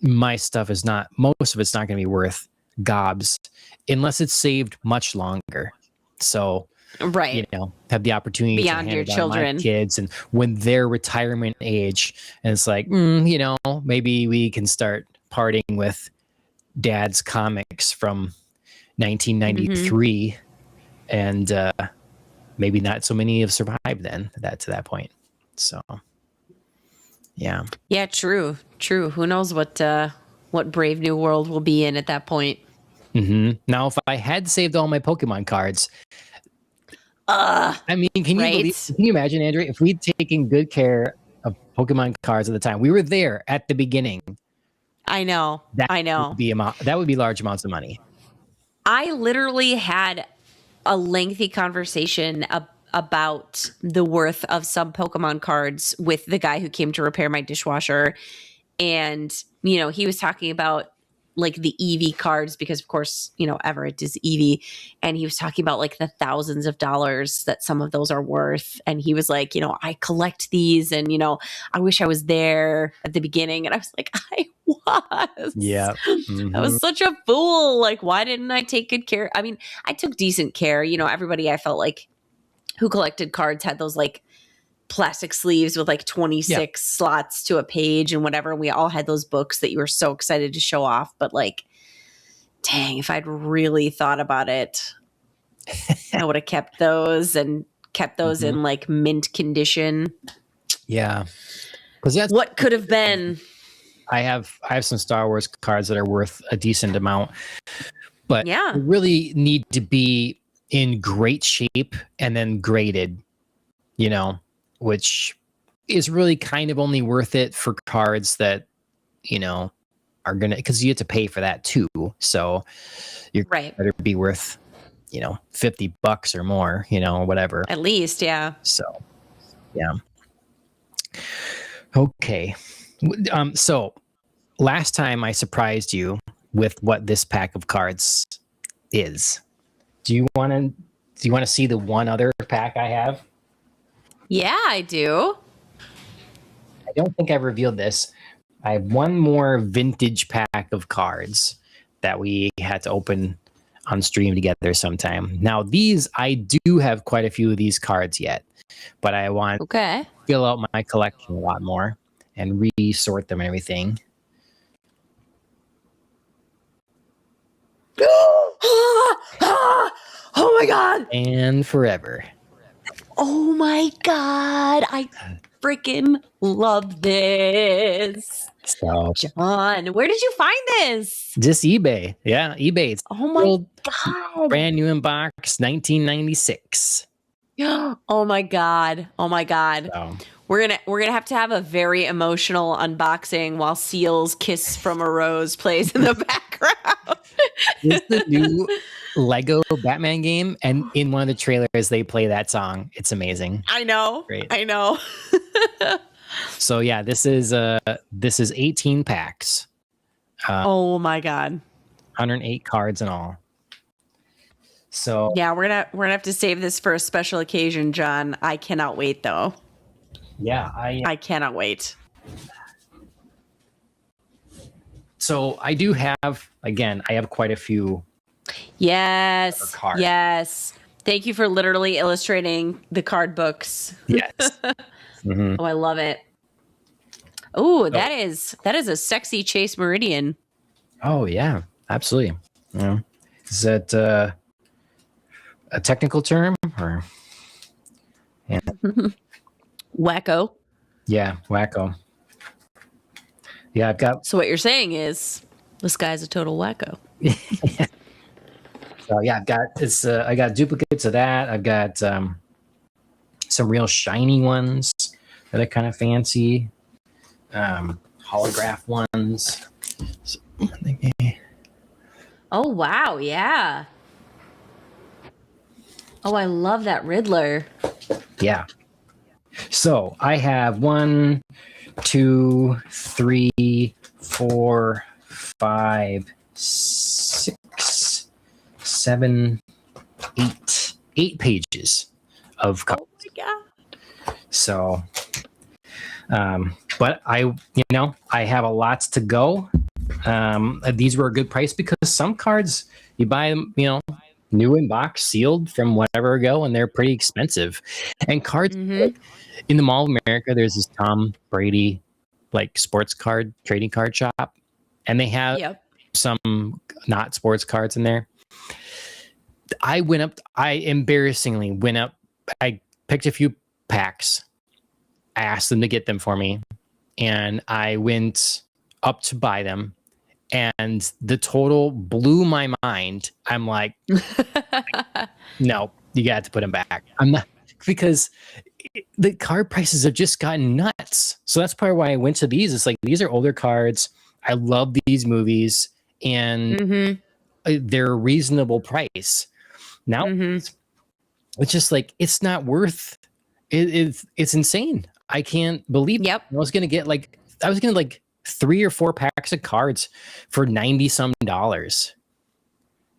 Speaker 1: my stuff is not, most of it's not going to be worth gobs unless it's saved much longer. So, have the opportunity
Speaker 2: beyond
Speaker 1: to hand
Speaker 2: your
Speaker 1: it
Speaker 2: children,
Speaker 1: on my kids, and when they're retirement age, and it's like, maybe we can start parting with Dad's comics from 1993, and maybe not so many have survived then to that point. So, yeah,
Speaker 2: true. Who knows what Brave New World will be in at that point?
Speaker 1: Now, if I had saved all my Pokemon cards, I mean, can you imagine, Andrea, if we'd taken good care of Pokemon cards at the time? We were there at the beginning.
Speaker 2: I know.
Speaker 1: That would be large amounts of money.
Speaker 2: I literally had a lengthy conversation about the worth of some Pokemon cards with the guy who came to repair my dishwasher. And, he was talking about like the Eevee cards because of course, Everett is Eevee. And he was talking about like the thousands of dollars that some of those are worth. And he was like, I collect these and, I wish I was there at the beginning. And I was like, I was.
Speaker 1: Yeah.
Speaker 2: I was such a fool. Like, why didn't I take good care? I mean, I took decent care. Everybody I felt like who collected cards had those like plastic sleeves with like 26 slots to a page and whatever. We all had those books that you were so excited to show off. But like, dang, if I'd really thought about it, I would have kept those in like mint condition.
Speaker 1: Yeah. Because that's
Speaker 2: what could have been.
Speaker 1: I have some Star Wars cards that are worth a decent amount, but they really need to be in great shape and then graded, which is really kind of only worth it for cards that, are going to, because you have to pay for that too. So you're better be worth, $50 or more, whatever.
Speaker 2: At least. Yeah.
Speaker 1: So, yeah. Okay. So last time I surprised you with what this pack of cards is. Do you want to see the one other pack I have?
Speaker 2: Yeah, I do.
Speaker 1: I don't think I've revealed this. I have one more vintage pack of cards that we had to open on stream together sometime. Now, these, I do have quite a few of these cards yet, but I want
Speaker 2: Okay.
Speaker 1: to fill out my collection a lot more and resort them and everything.
Speaker 2: Oh my god.
Speaker 1: And forever.
Speaker 2: Oh my god. I freaking love this.
Speaker 1: So,
Speaker 2: John, where did you find this?
Speaker 1: just eBay. Yeah, eBay. It's
Speaker 2: Oh my god.
Speaker 1: brand new in box, 1996.
Speaker 2: Oh my god. Oh my god.
Speaker 1: So,
Speaker 2: We're gonna have to have a very emotional unboxing while Seal's "Kiss from a Rose" plays in the background.
Speaker 1: it's the new Lego Batman game, and in one of the trailers they play that song. It's amazing.
Speaker 2: I know.
Speaker 1: Great.
Speaker 2: I know.
Speaker 1: So yeah, this is 18 packs.
Speaker 2: Oh my god.
Speaker 1: 108 cards in all. So
Speaker 2: Yeah, we're gonna have to save this for a special occasion, John. I cannot wait though.
Speaker 1: yeah,
Speaker 2: I cannot wait.
Speaker 1: so I do have, again, I have quite a few.
Speaker 2: Yes.
Speaker 1: Card.
Speaker 2: Yes. Thank you for literally illustrating the card books.
Speaker 1: Yes. Mm-hmm.
Speaker 2: Oh, I love it. Oh, that is a sexy Chase Meridian.
Speaker 1: Oh yeah, absolutely. Yeah. Is that a technical term or? Yeah.
Speaker 2: Wacko.
Speaker 1: Yeah, wacko. Yeah, I've got.
Speaker 2: So what you're saying is this guy's a total wacko.
Speaker 1: So yeah, I've got it's. I got duplicates of that. I've got some real shiny ones that are kind of fancy. Holograph ones. So,
Speaker 2: Oh wow, yeah. Oh, I love that Riddler.
Speaker 1: yeah. So I have 1, 2, 3, 4, 5, 6, 7, 8 pages of cards.
Speaker 2: Oh my god.
Speaker 1: So, but I have a lot to go. These were a good price because some cards you buy them, new in box, sealed from whatever ago, and they're pretty expensive. And cards like, in the Mall of America, there's this Tom Brady like sports card trading card shop, and they have some not sports cards in there. I embarrassingly went up. I picked a few packs. I asked them to get them for me, and I went up to buy them, and the total blew my mind. I'm like, no, you got to put them back. I'm not, because the card prices have just gotten nuts. So that's probably why I went to these. It's like, these are older cards. I love these movies, and they're a reasonable price. Now it's just like, it's not worth it. It's insane. I can't believe I was going to get like 3 or 4 packs of cards for $90-some. This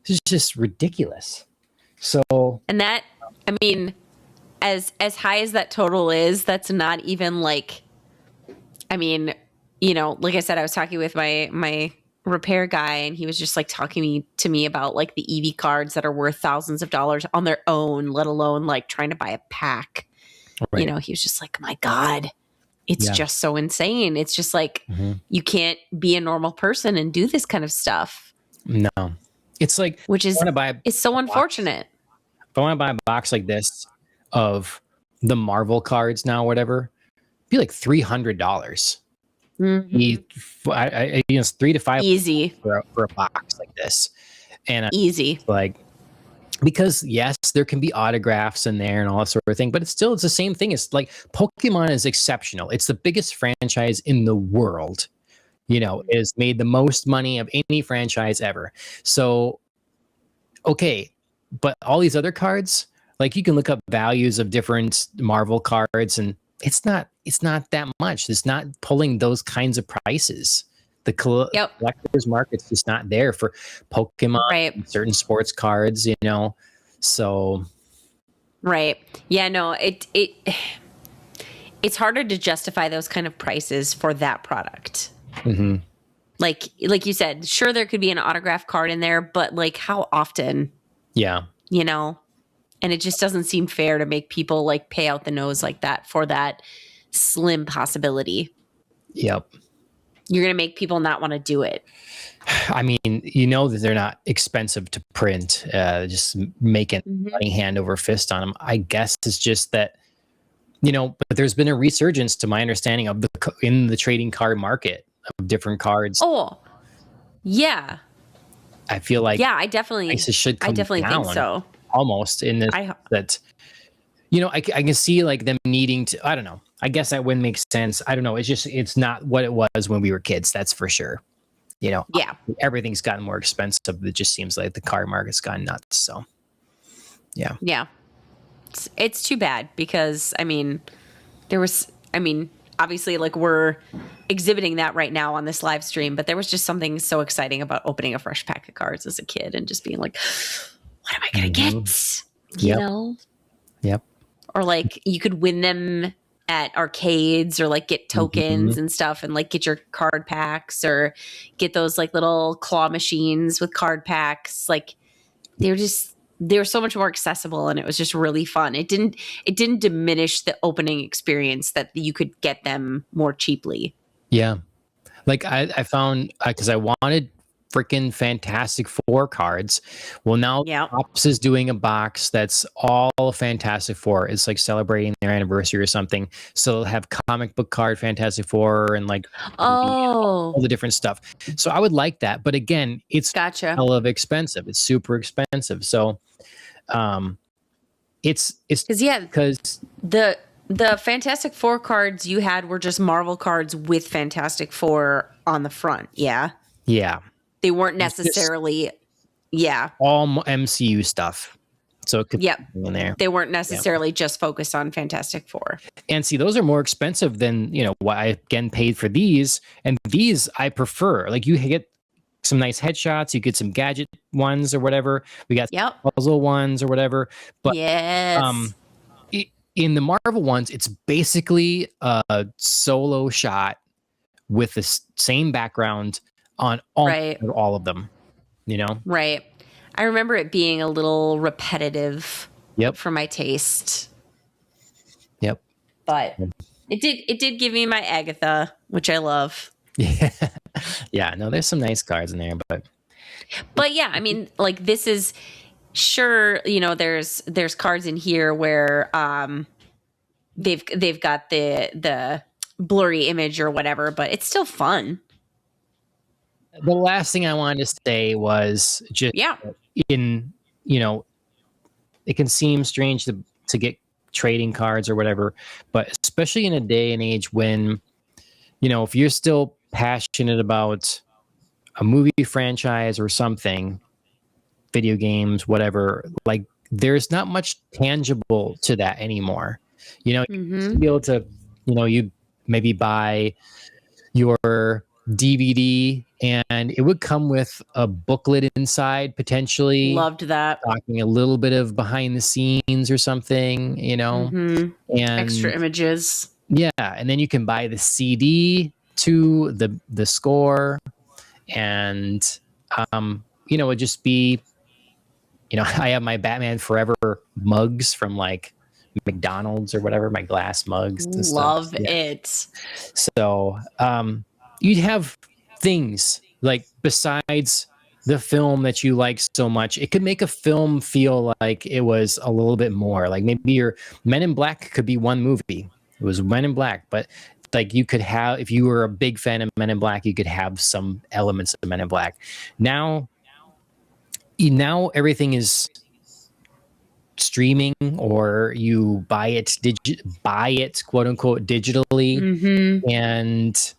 Speaker 1: is just ridiculous. So,
Speaker 2: and that, I mean, as high as that total is, that's not even like, I mean, like I said, I was talking with my repair guy, and he was just like talking to me about like the EV cards that are worth thousands of dollars on their own, let alone like trying to buy a pack. Right. He was just like, my God, it's just so insane. It's just like, you can't be a normal person and do this kind of stuff.
Speaker 1: No, it's like,
Speaker 2: which is, it's so unfortunate.
Speaker 1: If I want to buy a box like this of the Marvel cards now, whatever, it'd be like $300. It's 3 to 5
Speaker 2: easy
Speaker 1: for a box like this, and
Speaker 2: easy,
Speaker 1: like, because yes, there can be autographs in there and all that sort of thing, but it's the same thing. It's like Pokemon is exceptional. It's the biggest franchise in the world. It has made the most money of any franchise ever. So, okay, but all these other cards, like, you can look up values of different Marvel cards, and it's not that much. It's not pulling those kinds of prices. The collector's market's just not there for Pokemon, and certain sports cards, So,
Speaker 2: right, yeah, no, it's harder to justify those kind of prices for that product.
Speaker 1: Mm-hmm.
Speaker 2: Like you said, sure, there could be an autograph card in there, but like how often?
Speaker 1: Yeah.
Speaker 2: You know? And it just doesn't seem fair to make people like pay out the nose like that for that slim possibility.
Speaker 1: Yep.
Speaker 2: You're going to make people not want to do it.
Speaker 1: I mean, you know that they're not expensive to print. Just making money hand over fist on them. I guess it's just that, you know, but there's been a resurgence, to my understanding, of in the trading card market of different cards.
Speaker 2: Oh, yeah.
Speaker 1: I feel like
Speaker 2: I definitely
Speaker 1: down
Speaker 2: think so.
Speaker 1: Almost in this that, you know, I can see like them needing to. I don't know. I guess that wouldn't make sense. I don't know. It's not what it was when we were kids. That's for sure. You know, everything's gotten more expensive. It just seems like the card market's gone nuts. So, yeah.
Speaker 2: It's too bad because obviously like we're exhibiting that right now on this live stream, but there was just something so exciting about opening a fresh pack of cards as a kid and just being like, what am I going to get? You know?
Speaker 1: Yep.
Speaker 2: Or like you could win them at arcades or like get tokens and stuff and like get your card packs or get those like little claw machines with card packs. Like they were so much more accessible and it was just really fun. It didn't diminish the opening experience that you could get them more cheaply.
Speaker 1: Yeah. Like I found, because I wanted freaking Fantastic Four cards. Well, now Topps is doing a box that's all Fantastic Four. It's like celebrating their anniversary or something. So they'll have comic book card Fantastic Four and like all the different stuff. So I would like that. But again, it's hell of expensive. It's super expensive. So it's because
Speaker 2: the Fantastic Four cards you had were just Marvel cards with Fantastic Four on the front. Yeah.
Speaker 1: Yeah.
Speaker 2: They weren't necessarily,
Speaker 1: all MCU stuff. So it could be in there.
Speaker 2: They weren't necessarily just focused on Fantastic Four.
Speaker 1: And see, those are more expensive than, you know, what I again paid for these. And these I prefer. Like you get some nice headshots, you get some gadget ones or whatever. We got puzzle ones or whatever. But in the Marvel ones, it's basically a solo shot with the same background on all of them, you know?
Speaker 2: Right. I remember it being a little repetitive for my taste.
Speaker 1: Yep.
Speaker 2: But it did give me my Agatha, which I love.
Speaker 1: Yeah. Yeah, no, there's some nice cards in there, but
Speaker 2: yeah, I mean, like this is sure, you know, there's cards in here where they've got the blurry image or whatever, but it's still fun.
Speaker 1: The last thing I wanted to say was just in, you know, it can seem strange to get trading cards or whatever, but especially in a day and age when, you know, if you're still passionate about a movie franchise or something, video games, whatever, like there's not much tangible to that anymore. You know, you be able to, you know, you maybe buy your DVD and it would come with a booklet inside potentially.
Speaker 2: Loved that.
Speaker 1: Talking a little bit of behind the scenes or something, you know, and
Speaker 2: extra images.
Speaker 1: Yeah. And then you can buy the CD to the score and, you know, it'd just be, you know, I have my Batman Forever mugs from like McDonald's or whatever, my glass mugs and
Speaker 2: Love
Speaker 1: stuff.
Speaker 2: it.
Speaker 1: So, you'd have things like besides the film that you like so much, it could make a film feel like it was a little bit more. Like maybe your Men in Black could be one movie. It was Men in Black, but like you could have, if you were a big fan of Men in Black, you could have some elements of Men in Black. Now everything is streaming or you buy it quote unquote digitally. And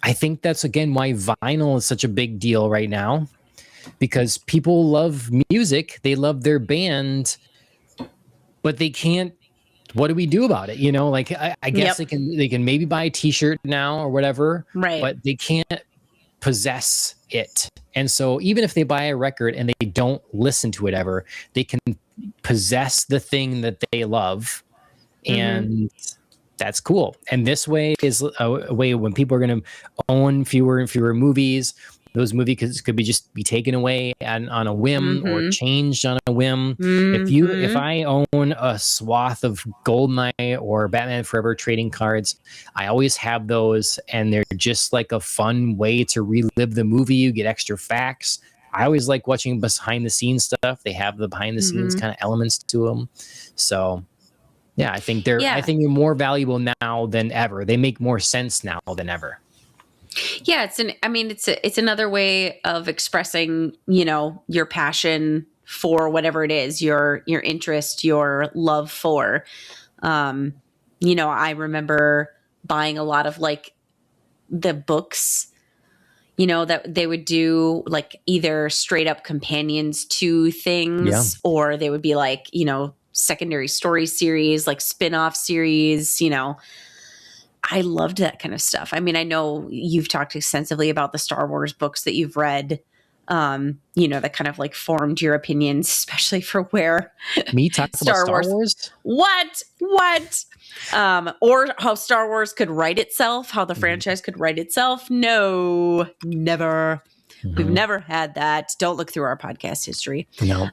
Speaker 1: I think that's again why vinyl is such a big deal right now, because people love music, they love their band, but they can't. What do we do about it? You know, like I guess they can maybe buy a T-shirt now or whatever,
Speaker 2: right?
Speaker 1: But they can't possess it. And so even if they buy a record and they don't listen to it ever, they can possess the thing that they love. And that's cool. And this way is a way when people are going to own fewer and fewer movies. Those movies could be taken away on a whim or changed on a whim. If I own a swath of Goldeneye or Batman Forever trading cards, I always have those, and they're just like a fun way to relive the movie. You get extra facts. I always like watching behind the scenes stuff. They have the behind the scenes kind of elements to them. So yeah, I think they're more valuable now than ever. They make more sense now than ever.
Speaker 2: Yeah, it's another way of expressing, your passion for whatever it is, your interest, your love for. I remember buying a lot of like the books, that they would do like either straight up companions to things, or they would be like, secondary story series, like spin-off series, I loved that kind of stuff. I mean, I know you've talked extensively about the Star Wars books that you've read, that kind of like formed your opinions, especially for where
Speaker 1: me talk about Star Wars.
Speaker 2: What? Or how Star Wars could write itself, how the franchise could write itself. No, never. We've never had that. Don't look through our podcast history.
Speaker 1: No.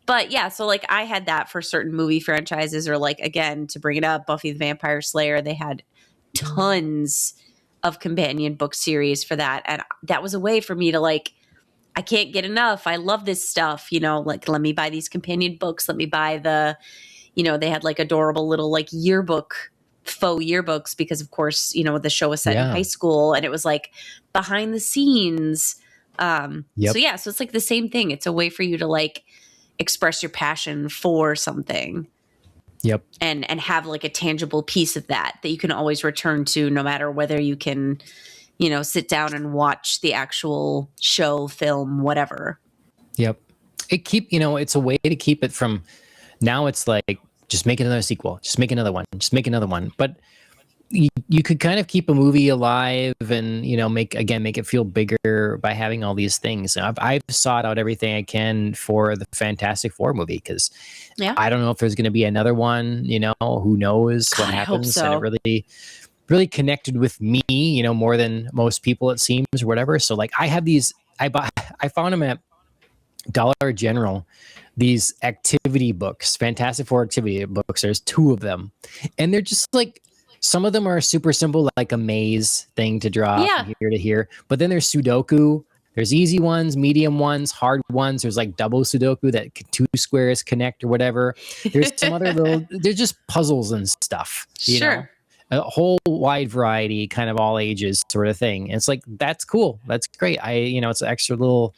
Speaker 2: But yeah, so like I had that for certain movie franchises, or like, again, to bring it up, Buffy the Vampire Slayer, they had tons of companion book series for that. And that was a way for me to like, I can't get enough. I love this stuff, like let me buy these companion books. Let me buy they had like adorable little like faux yearbooks, because of course, the show was set in high school, and it was like behind the scenes. So it's like the same thing. It's a way for you to like express your passion for something.
Speaker 1: Yep.
Speaker 2: And have like a tangible piece of that you can always return to, no matter whether you can, sit down and watch the actual show, film, whatever.
Speaker 1: Yep. It's a way to keep it from, now it's like, just make another sequel, just make another one, just make another one. But you could kind of keep a movie alive and, make it feel bigger by having all these things. I've sought out everything I can for the Fantastic Four movie, because I don't know if there's going to be another one, who knows what happens.
Speaker 2: So.
Speaker 1: And it really, really connected with me, more than most people, it seems, or whatever. So like I have these, I found them at Dollar General, these activity books, Fantastic Four activity books. There's 2 of them, and they're just like, some of them are super simple, like a maze thing to draw from here to here. But then there's Sudoku. There's easy ones, medium ones, hard ones. There's like double Sudoku that 2 squares connect or whatever. There's some other they're just puzzles and stuff. You know? A whole wide variety, kind of all ages sort of thing. And it's like, that's cool. That's great. It's an extra little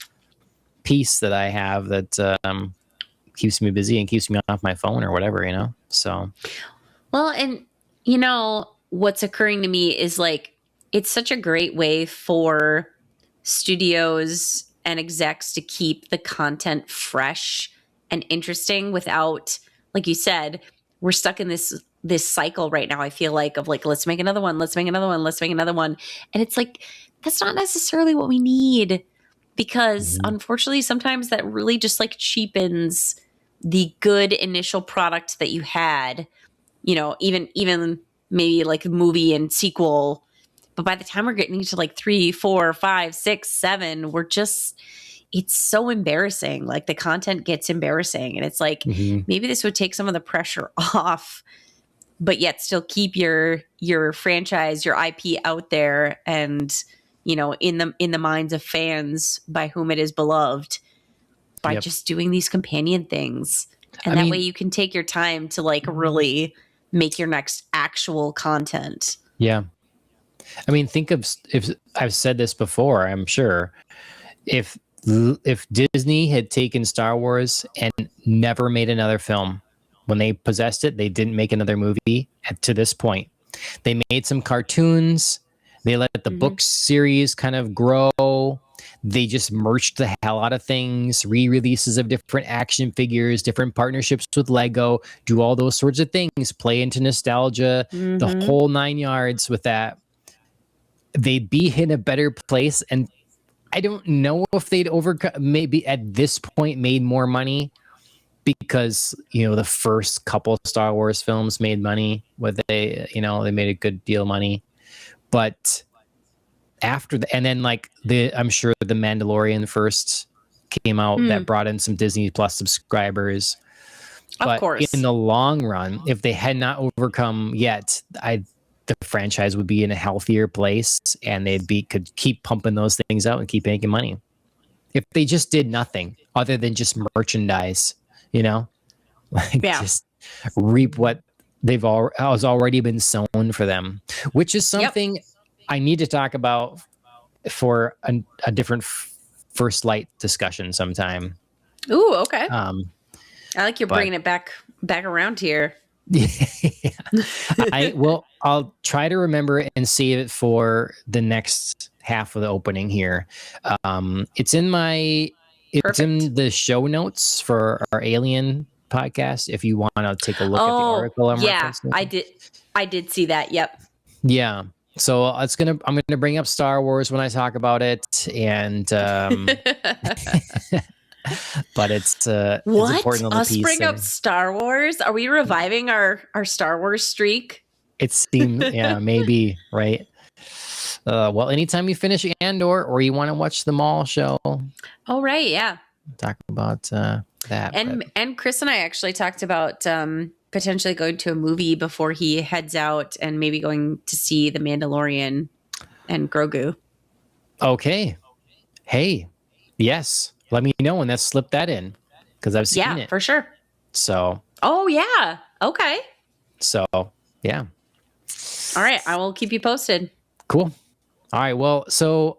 Speaker 1: piece that I have that keeps me busy and keeps me off my phone or whatever, so.
Speaker 2: Well, and what's occurring to me is like, it's such a great way for studios and execs to keep the content fresh and interesting without, like you said, we're stuck in this cycle right now, I feel like, of like, let's make another one, let's make another one, let's make another one. And it's like, that's not necessarily what we need, because unfortunately sometimes that really just like cheapens the good initial product that you had, even maybe like movie and sequel. But by the time we're getting to like 3, 4, 5, 6, 7, it's so embarrassing. Like the content gets embarrassing, and it's like, maybe this would take some of the pressure off, but yet still keep your franchise, your IP out there, and in the minds of fans by whom it is beloved, by just doing these companion things. And that way you can take your time to like really make your next actual content.
Speaker 1: Yeah. I mean, think of, if I've said this before, I'm sure, if Disney had taken Star Wars and never made another film, when they possessed it, they didn't make another movie to this point. They made some cartoons. They let the book series kind of grow. They just merged the hell out of things, re-releases of different action figures, different partnerships with Lego, do all those sorts of things, play into nostalgia, the whole 9 yards with that. They'd be in a better place. And I don't know if they'd maybe at this point made more money because the first couple of Star Wars films made money, they made a good deal of money, but after and then I'm sure the Mandalorian first came out that brought in some Disney Plus subscribers.
Speaker 2: Of course.
Speaker 1: In the long run, if they had not overcome yet, the franchise would be in a healthier place, and could keep pumping those things out and keep making money. If they just did nothing other than just merchandise, just reap what has already been sown for them, which is something I need to talk about for a different First Light discussion sometime.
Speaker 2: Ooh, okay. I like you're bringing it back around here.
Speaker 1: I'll try to remember it and save it for the next half of the opening here. It's in the show notes for our Alien podcast. If you want to take a look at the article,
Speaker 2: I did see that. Yep.
Speaker 1: Yeah. So I'm gonna bring up Star Wars when I talk about it, and but it's important little piece.
Speaker 2: Bring up Star Wars? Are we reviving our Star Wars streak?
Speaker 1: It seems, maybe, right? Well, anytime you finish Andor or you want to watch the Maul show.
Speaker 2: Oh, right, yeah.
Speaker 1: Talk about that.
Speaker 2: And Chris and I actually talked about potentially going to a movie before he heads out, and maybe going to see The Mandalorian and Grogu.
Speaker 1: Okay. Hey, yes. Let me know when that slipped that in, because I've seen it.
Speaker 2: Yeah, for sure.
Speaker 1: So.
Speaker 2: Oh, yeah. Okay.
Speaker 1: So, yeah.
Speaker 2: All right. I will keep you posted.
Speaker 1: Cool. All right. Well, so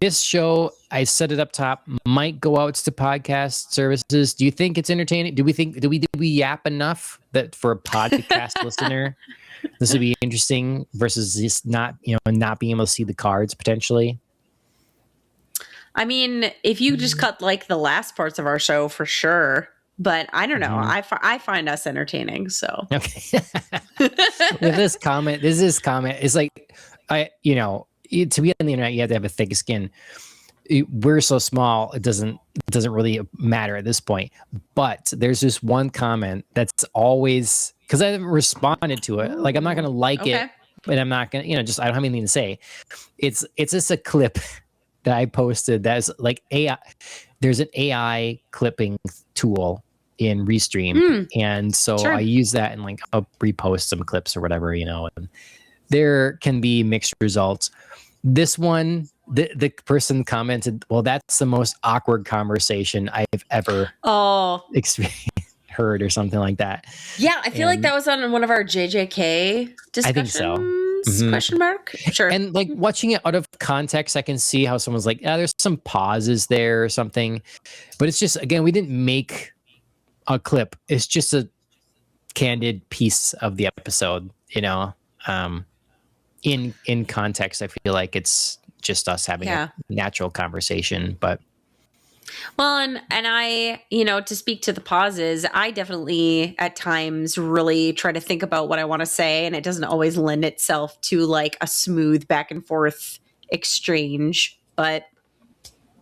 Speaker 1: this show, I said it up top, might go out to podcast services. Do you think it's entertaining? Do we yap enough that for a podcast listener, this would be interesting versus just not being able to see the cards potentially?
Speaker 2: I mean, if you just cut the last parts of our show, for sure. But I don't know. Mm-hmm. I find us entertaining. So
Speaker 1: okay. With this comment, it's like to be on the internet, you have to have a thick skin. We're so small, it doesn't really matter at this point. But there's this one comment that's always, because I haven't responded to it. Like, I'm not gonna like it, but I'm not gonna, I don't have anything to say. It's just a clip that I posted that's like AI. There's an AI clipping tool in Restream, and so I use that and I'll repost some clips or whatever, and there can be mixed results. This one, the person commented, "Well, that's the most awkward conversation I've ever experienced." Heard or something like that.
Speaker 2: Yeah, I feel like that was on one of our JJK discussions.
Speaker 1: I think so.
Speaker 2: Mm-hmm. Question mark? Sure.
Speaker 1: And watching it out of context, I can see how someone's like, there's some pauses there or something. But it's just, again, we didn't make a clip. It's just a candid piece of the episode, in context. I feel like it's just us having a natural conversation, but.
Speaker 2: Well, and I, to speak to the pauses, I definitely at times really try to think about what I want to say, and it doesn't always lend itself to a smooth back and forth exchange, but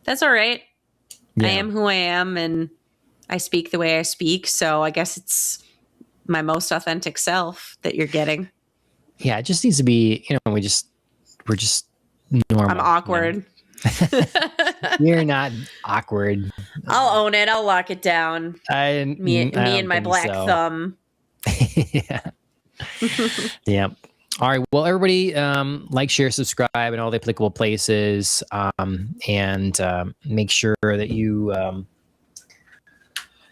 Speaker 2: that's all right. Yeah. I am who I am, and I speak the way I speak, so I guess it's my most authentic self that you're getting.
Speaker 1: Yeah, it just needs to be, we're just normal.
Speaker 2: I'm awkward.
Speaker 1: You're not awkward.
Speaker 2: I'll own it. I'll lock it down. Me and my black thumb.
Speaker 1: Yeah. Yeah. All right. Well, everybody, share, subscribe in all the applicable places, and make sure that you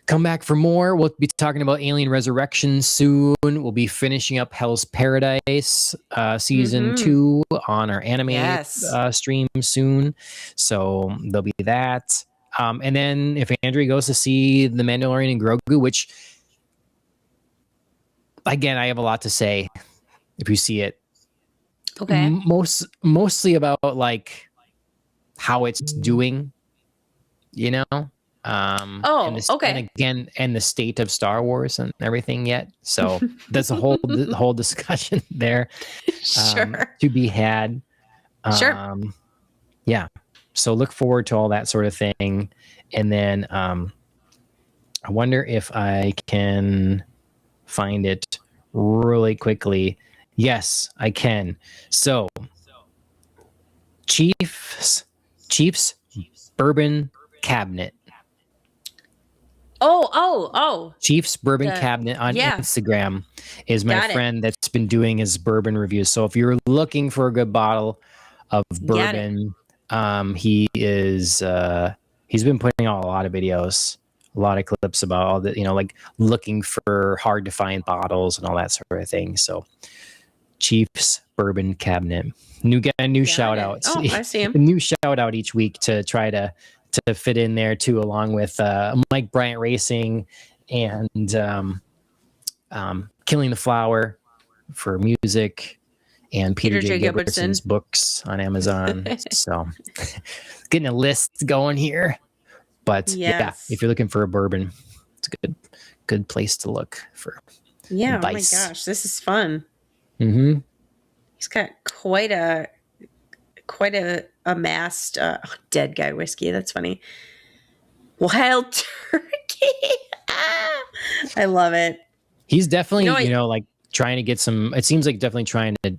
Speaker 1: come back for more. We'll be talking about Alien Resurrection soon. We'll be finishing up Hell's Paradise season 2 on our anime stream soon. So there'll be that. And then if Andrea goes to see The Mandalorian and Grogu, which, again, I have a lot to say if you see it.
Speaker 2: Okay.
Speaker 1: Mostly about how it's doing,
Speaker 2: okay.
Speaker 1: And the state of Star Wars and everything yet. So that's a whole discussion there.
Speaker 2: Sure.
Speaker 1: To be had.
Speaker 2: Sure.
Speaker 1: Yeah. So look forward to all that sort of thing. And then I wonder if I can find it really quickly. Yes, I can. So, Chief's Bourbon Cabinet. Chief's Bourbon Cabinet on Instagram is my friend that's been doing his bourbon reviews. So if you're looking for a good bottle of bourbon, he is he's been putting out a lot of videos, a lot of clips about all the, like looking for hard to find bottles and all that sort of thing. So Chief's Bourbon Cabinet. New shout outs.
Speaker 2: Oh, I see him.
Speaker 1: A new shout out each week to try to fit in there too, along with Mike Bryant Racing and Killing the Flower for music, and Peter J. Gilbertson's books on Amazon. So getting a list going here. But yeah, if you're looking for a bourbon, it's a good place to look for advice.
Speaker 2: Oh my gosh, this is fun.
Speaker 1: Mm-hmm.
Speaker 2: He's got quite a amassed dead guy whiskey. That's funny. Wild turkey. I love it.
Speaker 1: He's definitely, like trying to get some. It seems like definitely trying to,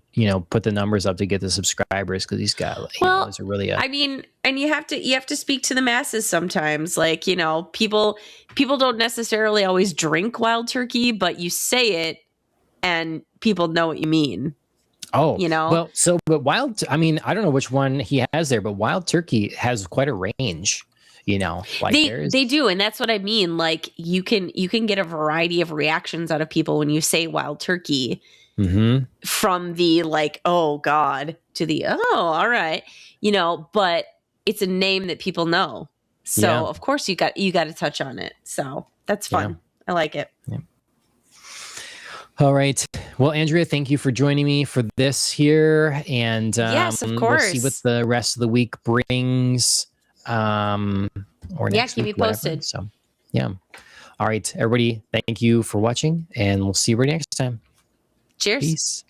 Speaker 1: put the numbers up to get the subscribers, because he's got. It's a really.
Speaker 2: I mean, and you have to speak to the masses sometimes. Like, people don't necessarily always drink wild turkey, but you say it, and people know what you mean.
Speaker 1: Oh, well, but I don't know which one he has there, but wild turkey has quite a range, like
Speaker 2: they do. And that's what I mean. Like you can get a variety of reactions out of people when you say wild turkey, from the like, oh God, to the, oh, all right, but it's a name that people know. So of course you got to touch on it. So that's fun. Yeah. I like it. Yeah.
Speaker 1: All right. Well, Andrea, thank you for joining me for this here. And
Speaker 2: yes, of course.
Speaker 1: We'll see what the rest of the week brings. Or next
Speaker 2: keep
Speaker 1: week,
Speaker 2: me posted.
Speaker 1: Whatever. So, yeah. All right, everybody. Thank you for watching, and we'll see you next time.
Speaker 2: Cheers.
Speaker 1: Peace.